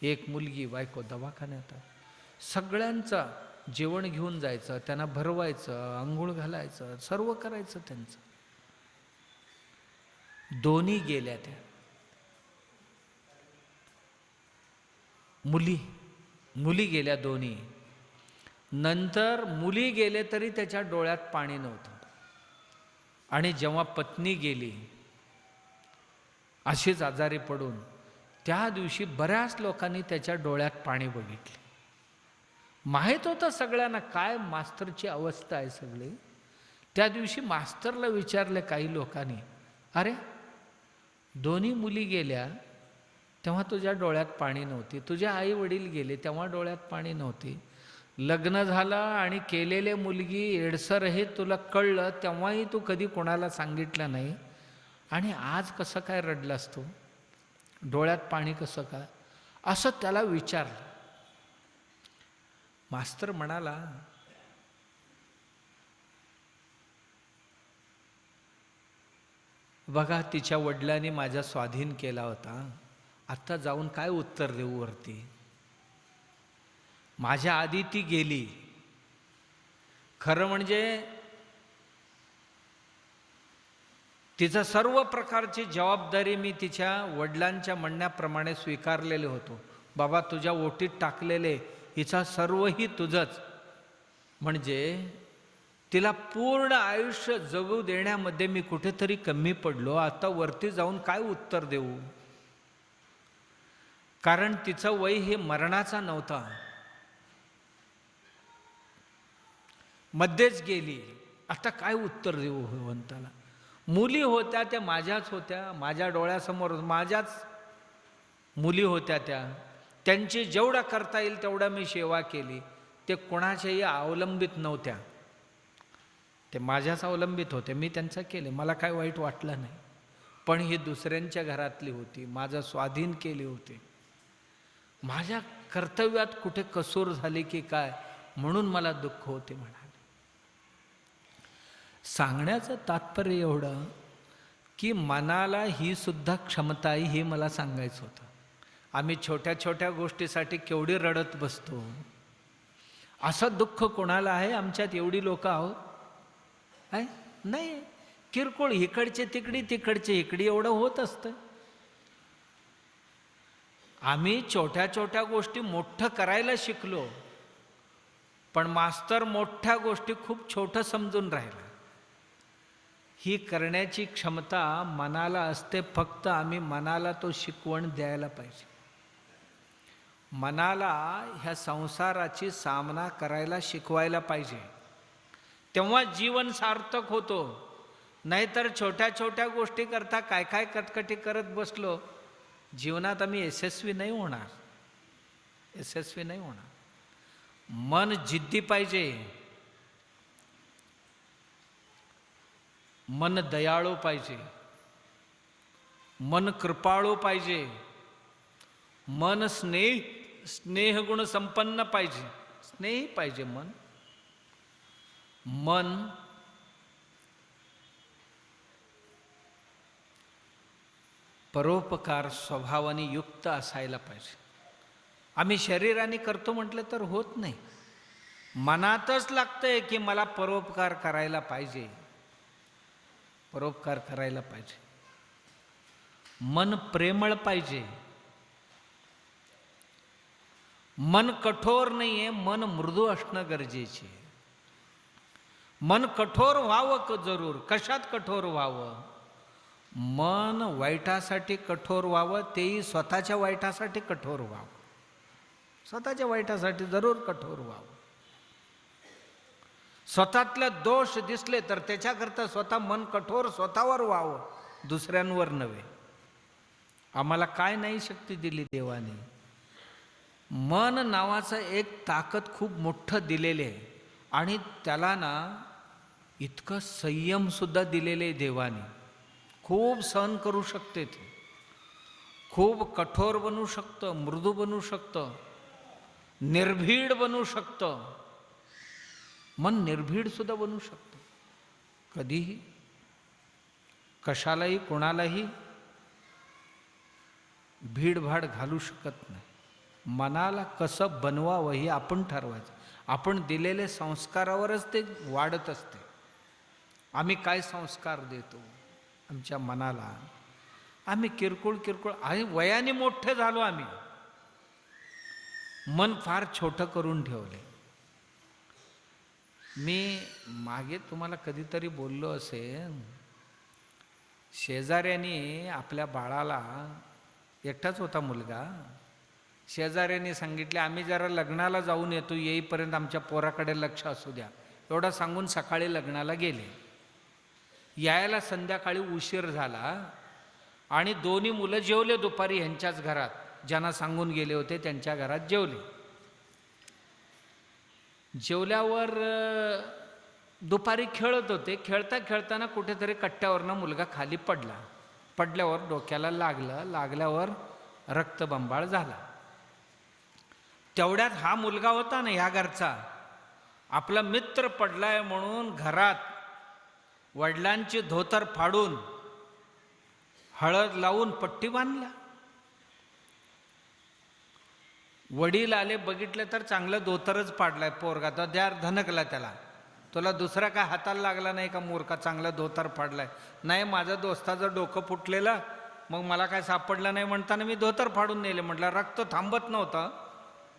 Speaker 1: 1 मुलगी, बायको दवाखान्यात आहे. सगळ्यांचं जेवण घेऊन जायचं, त्यांना भरवायचं, आंघोळ घालायचं, सर्व करायचं त्यांचं. दोन्ही गेल्या त्या मुली गेल्या दोन्ही. नंतर मुली गेले तरी त्याच्या डोळ्यात पाणी नव्हतं. आणि जेव्हा पत्नी गेली अशीच आजारी पडून, त्या दिवशी बऱ्याच लोकांनी त्याच्या डोळ्यात पाणी बघितले. माहीत होतं सगळ्यांना काय मास्तरची अवस्था आहे सगळी. त्या दिवशी मास्तरला विचारले काही लोकांनी, अरे दोन्ही मुली गेल्या तेव्हा तुझ्या डोळ्यात पाणी नव्हती, तुझे आई वडील गेले तेव्हा डोळ्यात पाणी नव्हती, लग्न झालं आणि केलेले मुलगी एडसर हे तुला कळलं तेव्हाही तू कधी कोणाला सांगितलं नाही, आणि आज कसं काय रडलास तू, डोळ्यात पाणी कसं काय, असं त्याला विचारलं. मास्तर म्हणाला, बघा तिच्या वडिलांनी माझा स्वाधीन केला होता, आता जाऊन काय उत्तर देऊ वरती, माझ्या आधी ती गेली. खरं म्हणजे तिचं सर्व प्रकारची जबाबदारी मी तिच्या वडिलांच्या म्हणण्याप्रमाणे स्वीकारलेले होतो. बाबा तुझ्या ओटीत टाकलेले हिचा सर्वही तुझंच. म्हणजे तिला पूर्ण आयुष्य जगू देण्यामध्ये मी कुठेतरी कमी पडलो, आता वरती जाऊन काय उत्तर देऊ, कारण तिचं वय हे मरणाचा नव्हता, मध्येच गेली, आता काय उत्तर देऊ भगवंताला. मुली होत्या त्या माझ्याच होत्या, माझ्या डोळ्यासमोर माझ्याच मुली होत्या त्या, त्यांची जेवढा करता येईल तेवढा मी सेवा केली. ते कोणाच्याही अवलंबित नव्हत्या, ते माझ्याच अवलंबित होते, मी त्यांचं केले, मला काय वाईट वाटलं नाही. पण ही दुसऱ्यांच्या घरातली होती, माझं स्वाधीन केली होती, माझ्या कर्तव्यात कुठे कसूर झाली की काय, म्हणून मला दुःख होते म्हणाले. सांगण्याचं तात्पर्य एवढं की मनाला ही सुद्धा क्षमता आहे हे मला सांगायचं होतं. आम्ही छोट्या छोट्या गोष्टीसाठी केवढी रडत बसतो. असं दुःख कोणाला आहे आमच्यात? एवढी लोक आहोत आहे नाही, किरकोळ इकडचे तिकडी तिकडचे इकडी एवढं होत असतं. आम्ही छोट्या छोट्या गोष्टी मोठं करायला शिकलो, पण मास्तर मोठ्या गोष्टी खूप छोटं समजून राहिला. ही करण्याची क्षमता मनाला असते, फक्त आम्ही मनाला तो शिकवण द्यायला पाहिजे. मनाला ह्या संसाराची सामना करायला शिकवायला पाहिजे, तेव्हा जीवन सार्थक होतो. नाहीतर छोट्या छोट्या गोष्टी करता काय काय कटकटी करत बसलो, जीवनात आम्ही यशस्वी नाही होणार, यशस्वी नाही होणार. मन जिद्दी पाहिजे, मन दयाळू पाहिजे, मन कृपाळू पाहिजे, मन स्नेहगुण संपन्न पाहिजे, स्नेही पाहिजे मन. मन परोपकार स्वभावाने युक्त असायला पाहिजे. आम्ही शरीराने करतो म्हटलं तर होत नाही, मनातच लागतंय की मला परोपकार करायला पाहिजे, परोपकार करायला पाहिजे. मन प्रेमळ पाहिजे. मन कठोर नाहीये, मन मृदू असणं गरजेचे. मन कठोर व्हावं जरूर. कशात कठोर व्हावं? मन वाईटासाठी कठोर व्हावं, तेही स्वतःच्या वाईटासाठी कठोर व्हावं. स्वतःच्या वाईटासाठी जरूर कठोर व्हावं. स्वतःतले दोष दिसले तर त्याच्याकरता स्वतः मन कठोर स्वतःवर व्हावं, दुसऱ्यांवर नव्हे. आम्हाला काय नाही शक्ती दिली देवाने? मन नावाचं एक ताकद खूप मोठं दिलेले आहे. आणि त्याला ना इतकं संयम सुद्धा दिलेले देवाने. खूप सहन करू शकते ते. खूप कठोर बनू शकतं, मृदू बनू शकतं, निर्भीड बनू शकतं. मन निर्भीड सुद्धा बनू शकतं. कधीही कशालाही कोणालाही भीडभाड घालू शकत नाही. मनाला कसं बनवावं हे आपण ठरवायचं. आपण दिलेले संस्कारावरच ते वाढत असते. आम्ही काय संस्कार देतो आमच्या मनाला? आम्ही किरकोळ आणि वयाने मोठे झालो. आम्ही मन फार छोटं करून ठेवले. मी मागे तुम्हाला कधीतरी बोललो असेल, शेजाऱ्याने आपल्या बाळाला, एकटाच होता मुलगा, शेजाऱ्याने सांगितले आम्ही जरा लग्नाला जाऊन येतो, येईपर्यंत आमच्या पोराकडे लक्ष असू द्या. एवढं सांगून सकाळी लग्नाला गेले. यायला संध्याकाळी उशीर झाला आणि दोन्ही मुलं जेवले दुपारी ह्यांच्याच घरात. ज्यांना सांगून गेले होते त्यांच्या घरात जेवले. जेवल्यावर दुपारी खेळत होते. खेळता खेळताना कुठेतरी कट्ट्यावरनं मुलगा खाली पडला. पडल्यावर डोक्याला लागल्यावर रक्तबंबाळ झाला. तेवढ्यात हा मुलगा होता ना ह्या घरचा, आपला मित्र पडलाय म्हणून घरात वडिलांची धोतर फाडून हळद लावून पट्टी बांधला. वडील आले, बघितले तर चांगलं धोतरच पाडलाय पोरगा. तर द्या धनकला त्याला, तुला दुसरा काय हाताला लागला नाही का मूर्खा, चांगलं धोतर फाडलाय? नाही, माझं दोस्ताचं डोकं फुटलेलं, मग मला काय सापडलं नाही म्हणताना मी धोतर फाडून नेले. म्हटलं रक्त थांबत नव्हतं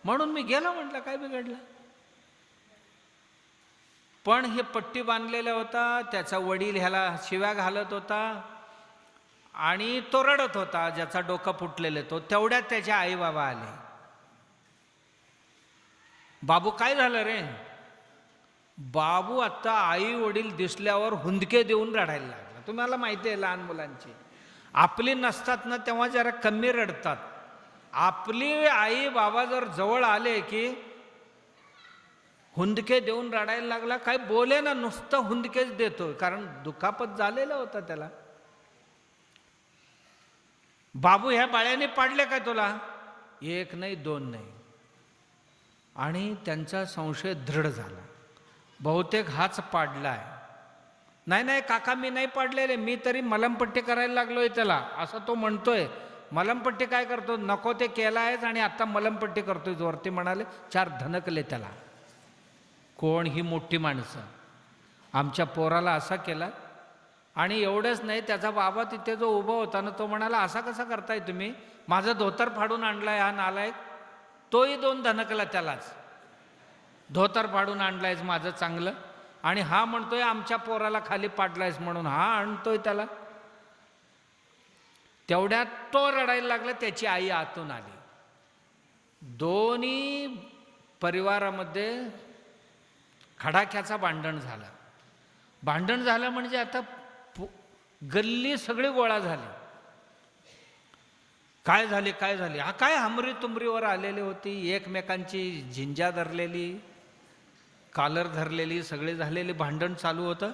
Speaker 1: म्हणून मी गेलो. म्हटलं काय बिघडलं? पण हे पट्टी बांधलेला होता. त्याचा वडील ह्याला शिव्या घालत होता आणि तो रडत होता, ज्याचा डोकं फुटलेलं. तो तेवढ्यात त्याचे आई बाबा आले. बाबू काय झालं रे? बाबू आता आई वडील दिसल्यावर हुंदके देऊन रडायला लागला. तुम्हाला माहिती आहे लहान मुलांची, आपली नसतात ना तेव्हा जरा कमी रडतात. आपली आई बाबा जर जवळ आले की हुंदके देऊन रडायला लागला. काय बोले ना, नुसतं हुंदकेच देतो, कारण दुखापत झालेला होता त्याला. बाबू ह्या बाळ्याने पाडले काय तुला? एक नाही, दोन नाही. आणि त्यांचा संशय दृढ झाला, बहुतेक हाच पाडलाय. नाही नाही काका, मी नाही पाडलेले, मी तरी मलमपट्टी करायला लागलोय त्याला, असं तो म्हणतोय. मलमपट्टी काय करतो? नको ते केला आहेच आणि आता मलमपट्टी करतोय जोर. ते म्हणाले 4 धनकले त्याला. कोण? ही मोठी माणसं. आमच्या पोराला असा केला. आणि एवढंच नाही, त्याचा बाबा तिथे जो उभा होता ना, तो म्हणाला असा कसा करताय तुम्ही? माझं धोतर फाडून आणलाय हा नालायक. तोही 2 धनकला त्यालाच. धोतर फाडून आणलायस माझं चांगलं, आणि हा म्हणतोय आमच्या पोराला खाली पाडलायस म्हणून हा आणतोय त्याला. तेवढ्यात तो रडायला लागला. त्याची आई आतून आली. दोन्ही परिवारामध्ये खडाख्याचा भांडण झाला. भांडण झालं म्हणजे आता गल्ली सगळी गोळा झाली. काय झाले काय झाले? हा काय हमरी तुमरीवर आलेली होती, एकमेकांची झिंजा धरलेली, कालर धरलेली, सगळे झालेले भांडण चालू होतं.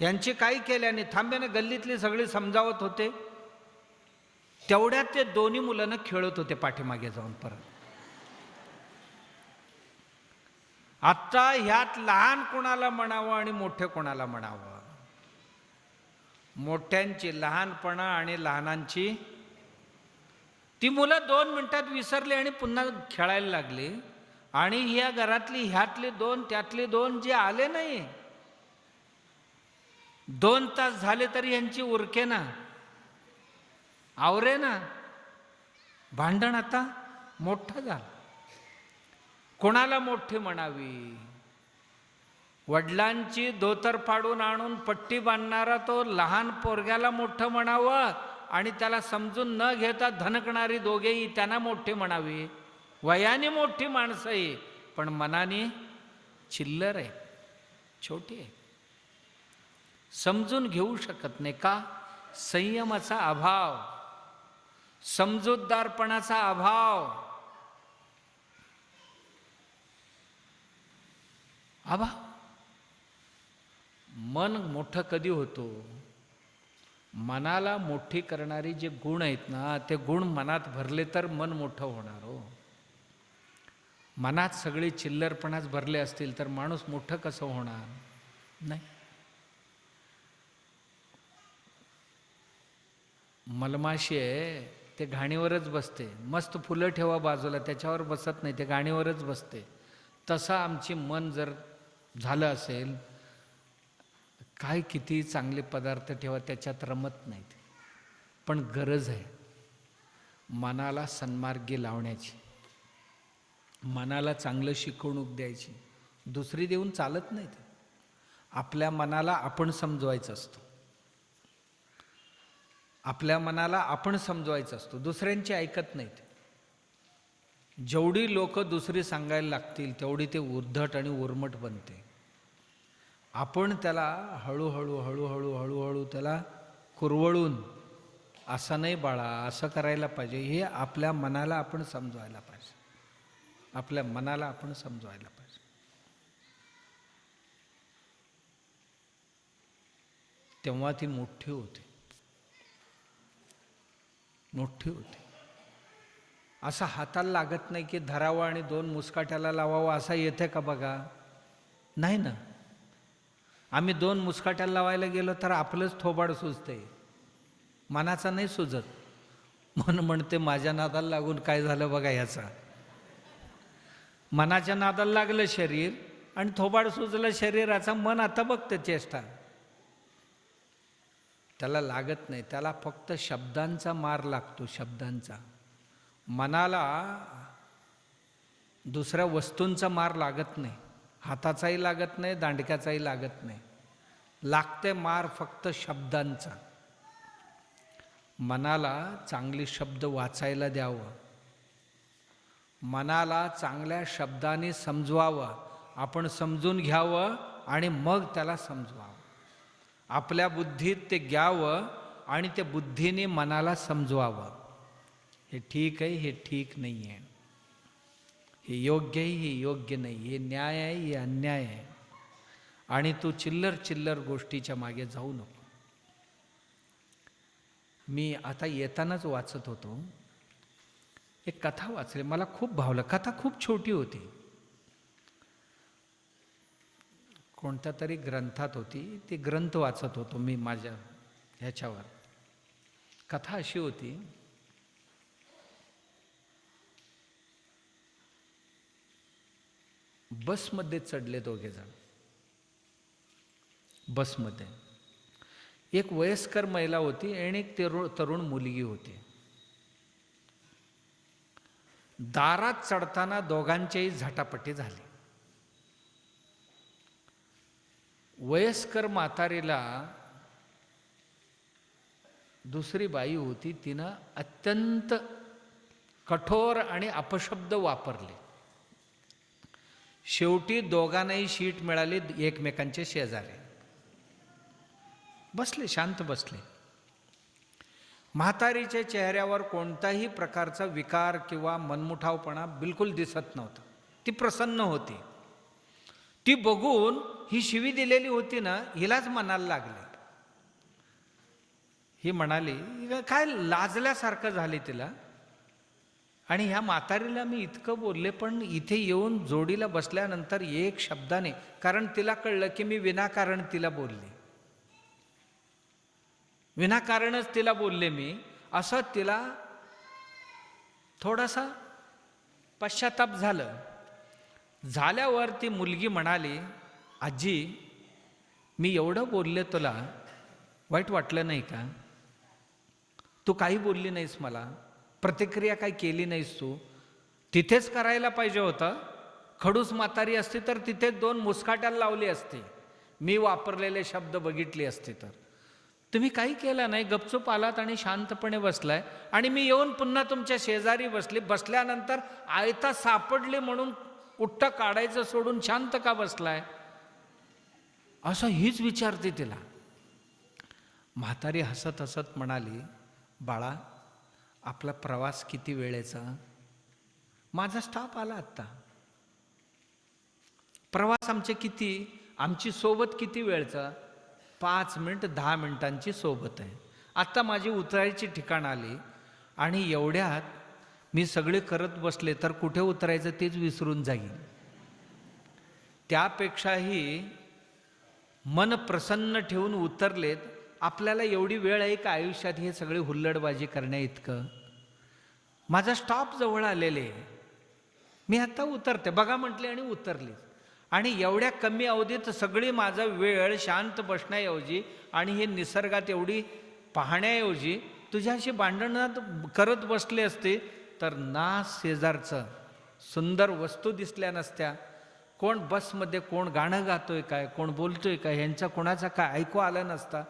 Speaker 1: यांची काही केल्याने थांब्याने गल्लीतली सगळी समजावत होते. तेवढ्यात ते दोन्ही मुलांना खेळत होते पाठीमागे जाऊन परत. आता ह्यात लहान कोणाला म्हणावं आणि मोठे कोणाला म्हणावं? मोठ्यांची लहानपणा आणि लहानांची. ती मुलं 2 मिनिटात विसरली आणि पुन्हा खेळायला लागली. आणि ह्या घरातली ह्यातली 2 त्यातली 2 जे आले नाही, 2 तास झाले तरी यांची उरके ना. आवरे ना. भांडण आता मोठं झालं. कोणाला मोठे म्हणावी? वडिलांची धोतर फाडून आणून पट्टी बांधणारा तो लहान पोरग्याला मोठं म्हणावं आणि त्याला समजून न घेता धनकणारी दोघेही त्यांना मोठे म्हणावे. वयाने मोठी माणसं आहे पण मनाने चिल्लर आहे, छोटी आहे. समजून घेऊ शकत नाही का? संयमाचा अभाव, समजूतदारपणाचा अभाव. मन मोठं कधी होतो? मनाला मोठी करणारी जे गुण आहेत ना, ते गुण मनात भरले तर मन मोठं होणार हो. मनात सगळे चिल्लरपणाच भरले असतील तर माणूस मोठं कसं होणार? नाही. मलमाशी आहे, ते घाणीवरच बसते. मस्त फुलं ठेवा बाजूला, त्याच्यावर बसत नाही, ते घाणीवरच बसते. तसं आमची मन जर झालं असेल, काय किती चांगले पदार्थ ठेवा त्याच्यात रमत नाहीत. पण गरज आहे मनाला सन्मार्गी लावण्याची, मनाला चांगलं शिकवणूक द्यायची. दुसरी देऊन चालत नाही. आपल्या मनाला आपण समजवायचं असतं. आपल्या मनाला आपण समजवायचं असतो, दुसऱ्यांची ऐकत नाहीत. जेवढी लोक दुसरी सांगायला लागतील तेवढी ते उद्धट आणि उर्मट बनते. आपण त्याला हळूहळू हळूहळू हळूहळू त्याला कुरवळून, असं नाही बाळा, असं करायला पाहिजे, हे आपल्या मनाला आपण समजवायला पाहिजे. आपल्या मनाला आपण समजवायला पाहिजे. तेव्हा ती मोठी होते, मोठी होते. असं हाताला लागत नाही की धरावं आणि 2 मुस्काट्याला लावावं, असं येते का बघा? नाही ना. आम्ही 2 मुस्काट्याला लावायला गेलो तर आपलंच थोबाड सुजते, मनाचा नाही सुजत. मन म्हणते माझ्या नादाला लागून काय झालं बघा ह्याचा. मनाच्या नादाला लागलं शरीर आणि थोबाड सुजलं शरीराचा. मन आता बघतं चेष्टा. त्याला लागत नाही, त्याला फक्त शब्दांचा मार लागतो, शब्दांचा. मनाला दुसऱ्या वस्तूंचा मार लागत नाही, हाताचाही लागत नाही, दांडक्याचाही लागत नाही. लागते मार फक्त शब्दांचा. मनाला चांगले शब्द वाचायला द्यावं, मनाला चांगल्या शब्दाने समजवावं, आपण समजून घ्यावं आणि मग त्याला समजवावं. आपल्या बुद्धीत ते घ्यावं आणि त्या बुद्धीने मनाला समजवावं. हे ठीक आहे, हे ठीक नाही आहे, हे योग्य आहे, हे योग्य नाही, हे न्याय आहे, हे अन्याय आहे. आणि तू चिल्लर चिल्लर गोष्टीच्या मागे जाऊ नको. मी आता येतानाच वाचत होतो, एक कथा वाचली, मला खूप भावलं. कथा खूप छोटी होती, कोणत्या तरी ग्रंथात होती. ती ग्रंथ वाचत होतो मी माझ्या ह्याच्यावर. कथा अशी होती, बसमध्ये चढले 2 जण. बसमध्ये एक वयस्कर महिला होती आणि एक तरुण मुलगी होती. दारात चढताना दोघांच्याही झटापटी झाली. वयस्कर म्हातारीला दुसरी बाई होती, तिनं अत्यंत कठोर आणि अपशब्द वापरले. शेवटी दोघांनाही शीट मिळाली, एकमेकांचे शेजारी बसले, शांत बसले. म्हातारीच्या चेहऱ्यावर कोणताही प्रकारचा विकार किंवा मनमुठावपणा बिलकुल दिसत नव्हता. ती प्रसन्न होती. ती बघून ही शिवी दिलेली होती ना, हिलाच मनाला लागले. ही म्हणाली, काय लाजल्यासारखं झाले तिला. आणि ह्या म्हातारीला मी इतकं बोलले, पण इथे येऊन जोडीला बसल्यानंतर एक शब्दाने, कारण तिला कळलं की मी विनाकारण तिला बोलले, विनाकारणच तिला बोलले मी, असं तिला थोडासा पश्चाताप झालं. झाल्यावर ती मुलगी म्हणाली, आजी मी एवढं बोलले तुला, वाईट वाटलं नाही का? तू काही बोलली नाहीस, मला प्रतिक्रिया काही केली नाहीस, तू तिथेच करायला पाहिजे होतं. खडूस म्हातारी असती तर तिथे 2 मुस्काट्याला लावली असती, मी वापरलेले शब्द बघितले असते तर. तुम्ही काही केलं नाही, गपचूप आलात आणि शांतपणे बसलाय. आणि मी येऊन पुन्हा तुमच्या शेजारी बसले. बसल्यानंतर आयता सापडले म्हणून उठ्ठ काढायचं सोडून शांत का बसलाय, असं हीच विचारते तिला. म्हातारी हसत हसत म्हणाली, बाळा, आपला प्रवास किती वेळेचा? माझा स्टॉप आला आत्ता. प्रवास आमची सोबत किती वेळचा? 5 मिनिट 10 मिनिटांची सोबत आहे. आत्ता माझी उतरायची ठिकाण आली आणि एवढ्यात मी सगळे करत बसले तर कुठे उतरायचं तेच विसरून जाईल. त्यापेक्षाही मन प्रसन्न ठेवून उतरलेत. आपल्याला एवढी वेळ आहे का आयुष्यात हे सगळे हुल्लडबाजी करण्या इतकं? माझा स्टॉप जवळ आलेले, मी आता उतरते बघा म्हटले आणि उतरली. आणि एवढ्या कमी अवधीत सगळी माझा वेळ शांत बसण्याऐवजी आणि हे निसर्गात एवढी पाहण्याऐवजी तुझ्याशी भांडणात करत बसले असते तर ना शेजारचं सुंदर वस्तू दिसल्या नसत्या, कोण बसमध्ये कोण गाणं गातोय काय, कोण बोलतोय काय, ह्यांचा कोणाचा काय ऐकू आलं नसता.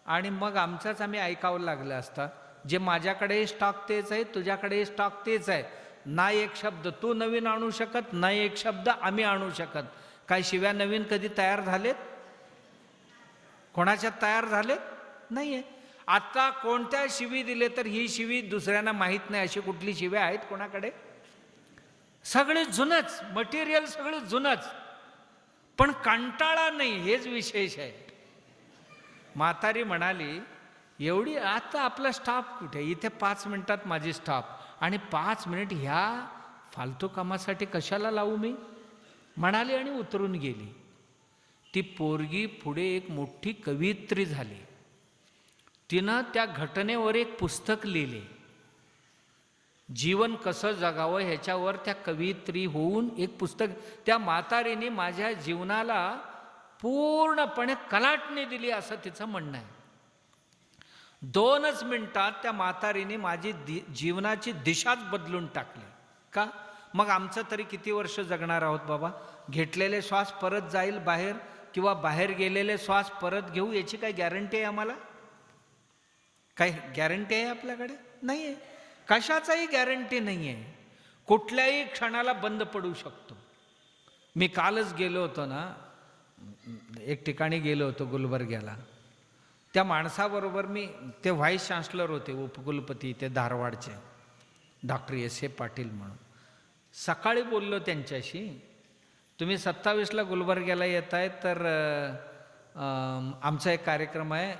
Speaker 1: आणि मग आमचाच आम्ही ऐकावं लागलं असता. जे माझ्याकडे स्टॉक तेच आहे, तुझ्याकडे स्टॉक तेच आहे. ना एक शब्द तू नवीन आणू शकत, ना एक शब्द आम्ही आणू शकत. काय शिव्या नवीन कधी तयार झालेत? कोणाच्या तयार झालेत नाहीये. आता कोणत्या शिवी दिले तर ही शिवी दुसऱ्यांना माहीत नाही अशी कुठली शिव्या आहेत कोणाकडे? सगळे जुनच मटेरियल, सगळे जुनच, पण कंटाळा नाही, हेच विशेष आहे. म्हातारी म्हणाली, एवढी आता आपला स्टॉप कुठे? इथे 5 मिनिटात माझी स्टॉप, आणि 5 मिनिट ह्या फालतू कामासाठी कशाला लावू मी, म्हणाली आणि उतरून गेली. ती पोरगी पुढे एक मोठी कवयित्री झाली. तिनं त्या घटनेवर एक पुस्तक लिहिले. जीवन कसं जगावं ह्याच्यावर त्या कवयित्री होऊन एक पुस्तक. त्या म्हातारीने माझ्या जीवनाला पूर्णपणे कलाटणी दिली असं तिचं म्हणणं आहे. 2च मिनिटात त्या म्हातारीने माझी जीवनाची दिशाच बदलून टाकली. का? मग आमचं तरी किती वर्ष जगणार आहोत बाबा? घेतलेले श्वास परत जाईल बाहेर किंवा बाहेर गेलेले श्वास परत घेऊ याची काय गॅरंटी आहे आम्हाला? काय गॅरंटी आहे आपल्याकडे? नाही आहे. कशाचाही गॅरंटी नाही आहे. कुठल्याही क्षणाला बंद पडू शकतो. मी कालच गेलो होतो ना, एक ठिकाणी गेलो होतो गुलबर्ग्याला. त्या माणसाबरोबर ते व्हाईस चान्सलर होते, उपकुलपती ते धारवाडचे, डॉक्टर S.A. पाटील म्हणून. सकाळी बोललो त्यांच्याशी, तुम्ही 27ला गुलबर्ग्याला येत आहे तर आमचा एक कार्यक्रम आहे,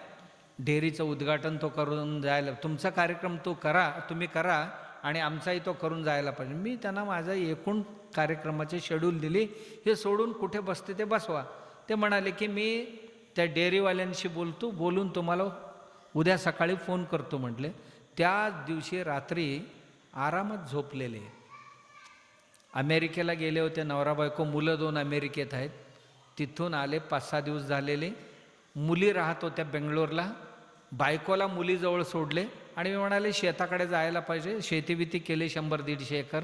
Speaker 1: डेअरीचं उद्घाटन तो करून जायला, तुमचा कार्यक्रम तुम्ही करा आणि आमचाही तो करून जायला पाहिजे. मी त्यांना माझा एकूण कार्यक्रमाचे शेड्यूल दिली, हे सोडून कुठे बसते ते बसवा. ते म्हणाले की मी त्या डेअरीवाल्यांशी बोलून तुम्हाला उद्या सकाळी फोन करतो म्हटले. त्या दिवशी रात्री आरामात झोपलेले. अमेरिकेला गेले होते नवरा बायको, मुलं 2 अमेरिकेत आहेत. तिथून आले, 5-6 दिवस झालेले. मुली राहत होत्या बेंगलोरला. बायकोला मुलीजवळ सोडले आणि मी म्हणाले शेताकडे जायला पाहिजे, शेतीबिती केली 100-150 एकर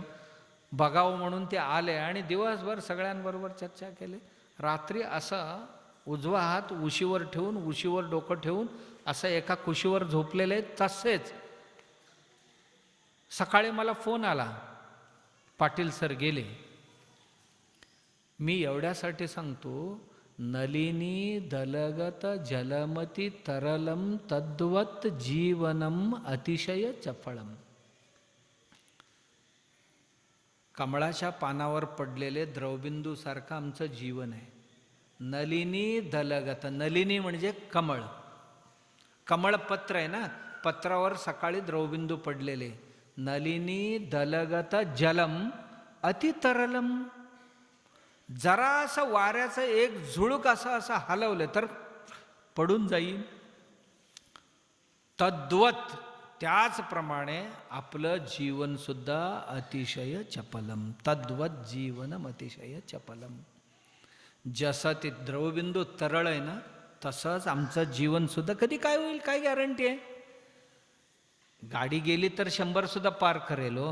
Speaker 1: बघावं म्हणून ते आले आणि दिवसभर सगळ्यांबरोबर चर्चा केली. रात्री असं उजवा हात उशीवर ठेवून, उशीवर डोकं ठेवून असं एका कुशीवर झोपलेले. तसेच सकाळी मला फोन आला, पाटील सर गेले. मी एवढ्यासाठी सांगतो, नलिनी दलगत जलमती तरलम तद्वत जीवनम अतिशय चपळम. कमळाच्या पानावर पडलेले द्रवबिंदू सारखं आमचं जीवन आहे. नलिनी दलगत, नलिनी म्हणजे कमळ, कमळपत्र आहे ना, पत्रावर सकाळी द्रवबिंदू पडलेले. नलिनी दलगत जलम अतितरलम. जरा असं वाऱ्याचं एक झुळूक असं हलवलं तर पडून जाईल. तद्वत, त्याचप्रमाणे आपलं जीवन सुद्धा अतिशय चपलम. तद्वत जीवनम अतिशय चपलम. जसं ते द्रवबिंदू तरळ आहे ना, तसंच आमचं जीवन सुद्धा. कधी काय होईल काय गॅरंटी आहे? गाडी गेली तर 100 सुद्धा पार करेल हो,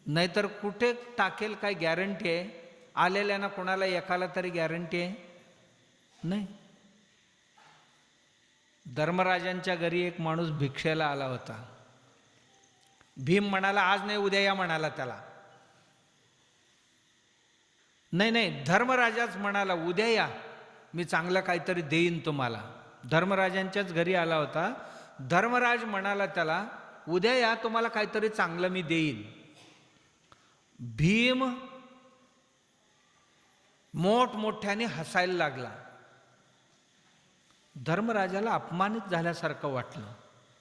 Speaker 1: नाहीतर कुठे टाकेल काय गॅरंटी आहे? आलेल्या कोणाला एकाला तरी गॅरंटी आहे? नाही. धर्मराजांच्या घरी एक माणूस भिक्षेला आला होता. भीम म्हणाला आज नाही उद्या या म्हणाला त्याला. नाही, धर्मराजाच म्हणाला उद्या या, मी चांगलं काहीतरी देईन तुम्हाला. धर्मराजांच्याच घरी आला होता. धर्मराज म्हणाला त्याला उद्या या, तुम्हाला काहीतरी चांगलं मी देईन. भीम मोठमोठ्याने हसायला लागला. धर्मराजाला अपमानित झाल्यासारखं वाटलं.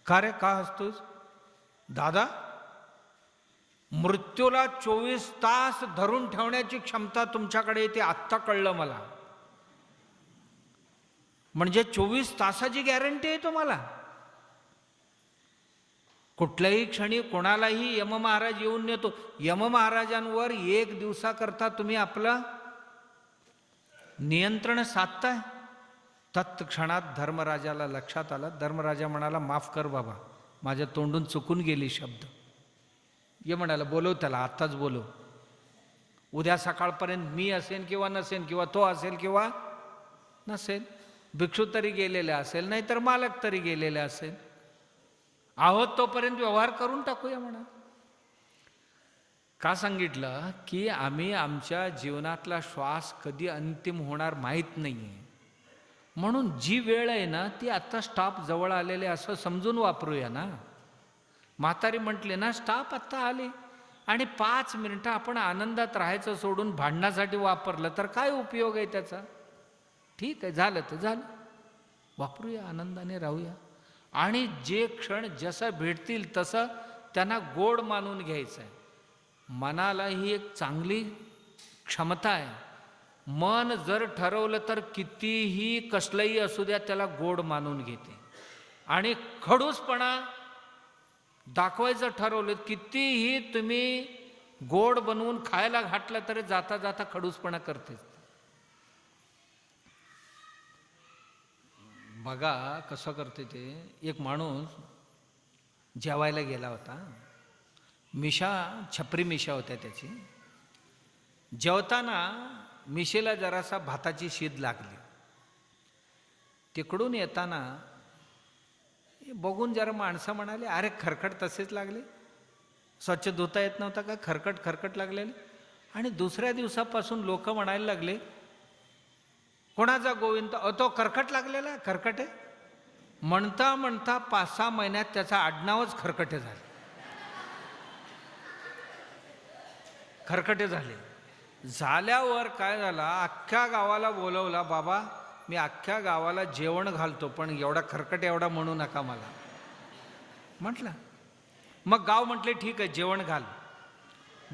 Speaker 1: का रे, का हसतोस? दादा, मृत्यूला 24 तास धरून ठेवण्याची क्षमता तुमच्याकडे येते, आत्ता कळलं मला. म्हणजे 24 तासाची गॅरंटी आहे तुम्हाला? कुठल्याही क्षणी कोणालाही यम महाराज येऊन नेतो. यम महाराजांवर 1 दिवसाकरता तुम्ही आपलं नियंत्रण साधताय. तत्क्षणात धर्मराजाला लक्षात आलं. धर्मराजा म्हणाला माफ कर बाबा, माझ्या तोंडून चुकून गेली शब्द. ये म्हणाला बोलव त्याला, आत्ताच बोलव. उद्या सकाळपर्यंत मी असेन किंवा नसेन, किंवा तो असेल किंवा नसेल. भिक्षू तरी गेलेले असेल, नाही तर मालक तरी गेलेले असेल. आहोत तोपर्यंत व्यवहार करून टाकूया म्हणा. का सांगितलं की आम्ही आमच्या जीवनातला श्वास कधी अंतिम होणार माहीत नाहीये. म्हणून जी वेळ आहे ना ती आता स्टॉप जवळ आलेले असं समजून वापरूया ना. म्हातारी म्हटले ना स्टॉप आत्ता आले, आणि 5 मिनिटं आपण आनंदात राहायचं सोडून भांडणासाठी वापरलं तर काय उपयोग आहे त्याचा? ठीक आहे, झालं तर झालं, वापरूया, आनंदाने राहूया. आणि जे क्षण जसं भेटतील तसं त्यांना गोड मानून घ्यायचं आहे. मनाला ही एक चांगली क्षमता आहे. मन जर ठरवलं तर कितीही कसलंही असू द्या त्याला गोड मानून घेते. आणि खडूसपणा दाखवायचं ठरवलं, कितीही तुम्ही गोड बनवून खायला घातलं तरी जाता जाता खडूसपणा करते. बघा कसं करते ते. एक माणूस जेवायला गेला होता. मिशा, छपरी मिशा होत्या त्याची. जेवताना मिशेला जरासा भाताची शीद लागली. तिकडून येताना बघून जरा माणसं म्हणाले अरे खरकट तसेच लागले, स्वच्छ धुता येत नव्हता का, खरकट खरकट लागलेले. आणि दुसऱ्या दिवसापासून लोक म्हणायला लागले कोणाचा गोविंद, तो खरकट लागलेला, खरकटे. म्हणता म्हणता 5-6 महिन्यात त्याचा आडनावच खरकटे झाले. खरकटे झाले. झाल्यावर काय झाला, अख्ख्या गावाला बोलवला, बाबा मी अख्ख्या गावाला जेवण घालतो पण एवढा खरकटे एवढा म्हणू नका मला म्हटलं. मग गाव म्हटले ठीक आहे जेवण घाल.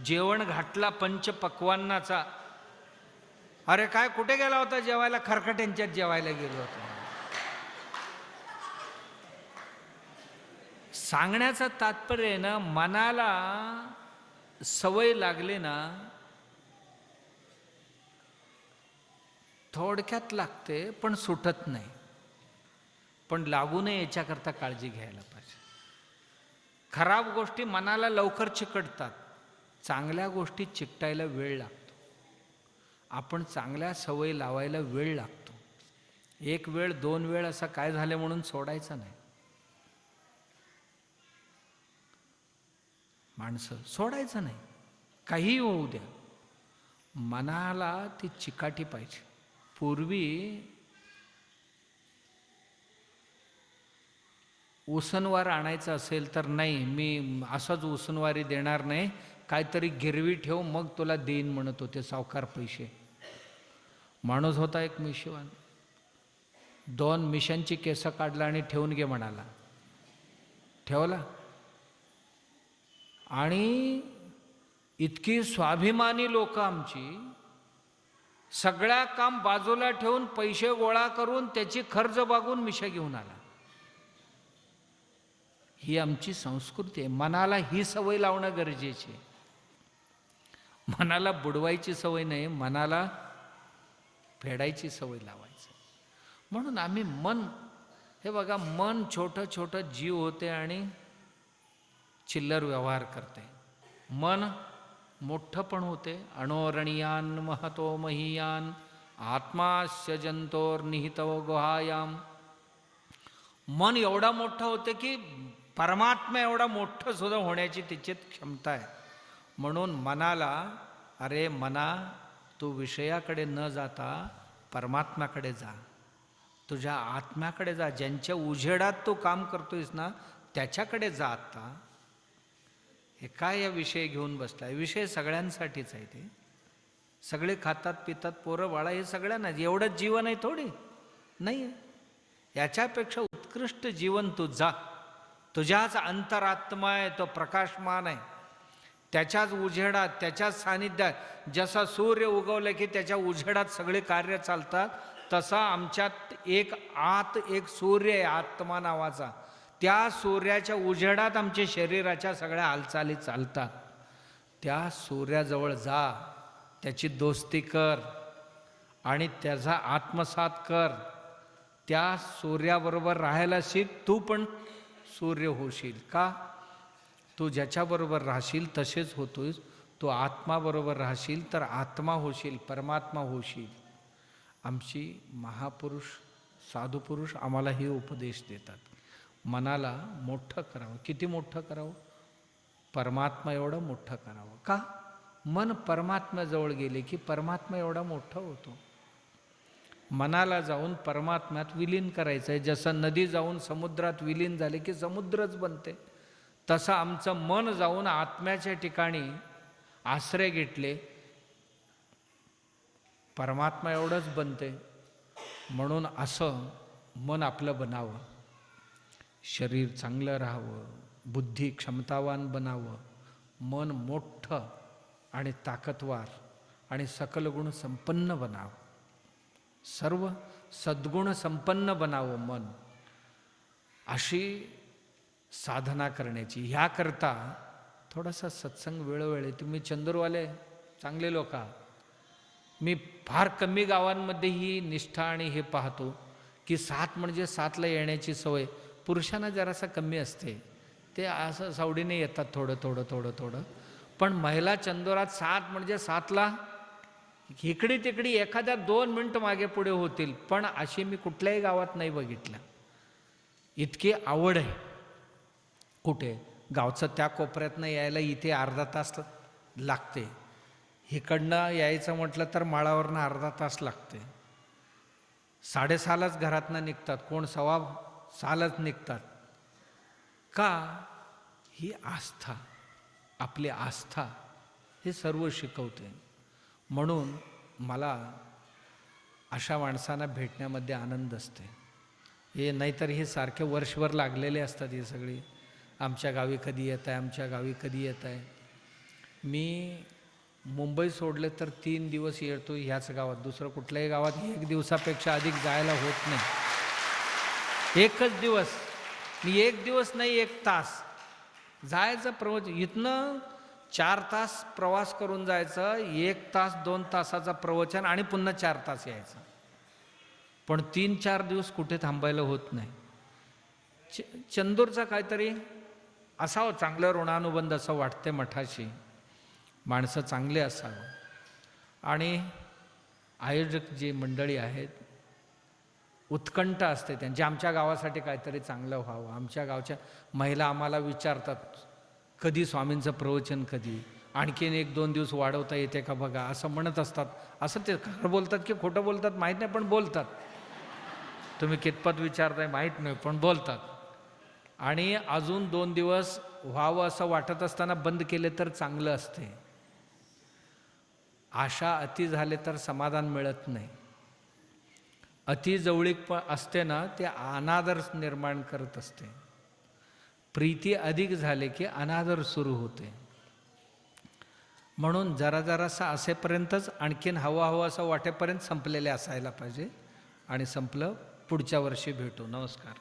Speaker 1: जेवण घातला पंचपक्वान्नाचा. अरे काय कुठे गेला होता जेवायला? खरकट्यांच्यात जेवायला गेलो होतो. सांगण्याचं तात्पर्य आहे ना, मनाला सवय लागली ना थोडक्यात लागते पण सुटत नाही. पण लागू नये याच्याकरता काळजी घ्यायला पाहिजे. खराब गोष्टी मनाला लवकर चिकटतात, चांगल्या गोष्टी चिकटायला वेळ लागतो. आपण चांगल्या सवयी लावायला वेळ लागतो. 1 वेळ 2 वेळ असं काय झालं म्हणून सोडायचं नाही. माणसं सोडायचं नाही, काही होऊ द्या. मनाला ती चिकाटी पाहिजे. पूर्वी उसनवार आणायचं असेल तर नाही, मी असंच उसनवारी देणार नाही, काहीतरी गिरवी ठेव मग तुला देईन म्हणत होते सावकार पैसे. माणूस होता एक मिशवान, 2 मिशांची केस काढला आणि ठेवून घे म्हणाला. ठेवला. आणि इतकी स्वाभिमानी लोक आमची, सगळ्या काम बाजूला ठेवून पैसे गोळा करून त्याची खर्च बागून मिशा घेऊन आला. ही आमची संस्कृती आहे. मनाला ही सवय लावणं गरजेचे. मनाला बुडवायची सवय नाही, मनाला फेडायची सवय लावायची. म्हणून आम्ही मन, हे बघा मन छोटं छोटं जीव होते आणि चिल्लर व्यवहार करते. मन मोठं पण होते. अणोरणीयान महतो महीयान आत्मास्य जंतोर निहितव गुहायाम. मन एवढा मोठं होतं की परमात्मा एवढा मोठं सुद्धा होण्याची तिच्यात क्षमता आहे. म्हणून मनाला, अरे मना, तू विषयाकडे न जाता परमात्म्याकडे जा, तुझ्या आत्म्याकडे जा. ज्यांच्या उजेडात तू काम करतोयस ना त्याच्याकडे जा. आता हे काय या विषय घेऊन बसलाय? विषय सगळ्यांसाठीच आहे. ते सगळे खातात पितात, पोरं बाळा, हे सगळ्यांना. एवढंच जीवन आहे थोडी नाही आहे. याच्यापेक्षा उत्कृष्ट जीवन तू जा. तुझ्याच अंतरात्मा आहे, तो प्रकाशमान आहे. त्याच्याच उजेडात, त्याच्याच सानिध्यात, जसा सूर्य उगवला की त्याच्या उजेडात सगळे कार्य चालतात, तसा आमच्यात आत एक सूर्य आहे आत्मा नावाचा. त्या सूर्याच्या उजेडात आमच्या शरीराच्या सगळ्या हालचाली चालतात. त्या सूर्याजवळ जा, त्याची दोस्ती कर आणि त्याचा आत्मसात कर. त्या सूर्याबरोबर राहायला शिक. तू पण सूर्य होशील. का? तू ज्याच्याबरोबर राहशील तसेच होतोस. तू आत्माबरोबर राहशील तर आत्मा होशील, परमात्मा होशील. आमची महापुरुष साधुपुरुष आम्हाला हे उपदेश देतात. मनाला मोठं करावं. किती मोठं करावं? परमात्मा एवढं मोठं करावं. का? मन परमात्म्याजवळ गेले की परमात्मा एवढा मोठा होतो. मनाला जाऊन परमात्म्यात विलीन करायचं आहे. जसं नदी जाऊन समुद्रात विलीन झाले की समुद्रच बनते, तसं आमचं मन जाऊन आत्म्याच्या ठिकाणी आश्रय घेतले परमात्मा एवढंच बनते. म्हणून असं मन आपलं बनावं. शरीर चांगलं राहावं, बुद्धी क्षमतावान बनावं, मन मोठं आणि ताकदवार आणि सकल गुण संपन्न बनावं, सर्व सद्गुण संपन्न बनावं मन. अशी साधना करण्याची. ह्याकरता थोडासा सत्संग वेळोवेळी. तुम्ही चंदूरवाले चांगले लोक आहात. मी फार कमी गावांमध्ये ही निष्ठा आणि हे पाहतो की 7 म्हणजे 7ला येण्याची सवय पुरुषांना जरासा कमी असते. ते असं सावडीने येतात थोडं थोडं थोडं थोडं. पण महिला चंदोरात 7 म्हणजे 7ला इकडी तिकडी एखाद्या 2 मिनिट मागे पुढे होतील. पण अशी मी कुठल्याही गावात नाही बघितलं. इतकी आवड आहे. कुठे? गावचं त्या कोपऱ्यातनं यायला इथे अर्धा तास लागते. इकडनं यायचं म्हटलं तर माळावरनं अर्धा तास लागते. 6:30लाच घरातनं निघतात, कोण 6:15लाच निघतात. का? ही आस्था, आपली आस्था हे सर्व शिकवते. म्हणून मला अशा माणसांना भेटण्यामध्ये आनंद असते. हे नाहीतर हे सारखे वर्षभर लागलेले असतात. हे सगळी आमच्या गावी कधी येत आहे, आमच्या गावी कधी येत आहे. मी मुंबई सोडले तर 3 दिवस येतो ह्याच गावात. दुसरं कुठल्याही गावात 1 दिवसापेक्षा अधिक जायला होत नाही. एकच दिवस, मी 1 दिवस नाही 1 तास जायचं. प्रवचन इथनं 4 तास प्रवास करून जायचं, 1 तास 2 तासाचा प्रवचन आणि पुन्हा 4 तास यायचं. पण 3-4 दिवस कुठे थांबायला होत नाही. चंदूरचा काहीतरी असावं चांगलं ऋणानुबंध असं वाटते मठाशी. माणसं चांगले असावं. आणि आयोजक जी मंडळी आहेत, उत्कंठ असते त्यांची, आमच्या गावासाठी काहीतरी चांगलं व्हावं. आमच्या गावच्या महिला आम्हाला विचारतात, कधी स्वामींचं प्रवचन, कधी आणखीन 1-2 दिवस वाढवता येते का बघा, असं म्हणत असतात. असं ते खरं बोलतात की खोटं बोलतात माहीत नाही, पण बोलतात. तुम्ही कितपत विचारताय माहीत नाही, पण बोलतात. आणि अजून 2 दिवस व्हावं असं वाटत असताना बंद केले तर चांगलं असते. आशा अति झाले तर समाधान मिळत नाही. अति जवळीक असते ना, ते अनादर निर्माण करत असते. प्रीती अधिक झाले की अनादर सुरू होते. म्हणून जरा जरासा असेपर्यंतच, आणखीन हवं असं वाटेपर्यंत संपलेले असायला पाहिजे. आणि संपलं, पुढच्या वर्षी भेटू. नमस्कार.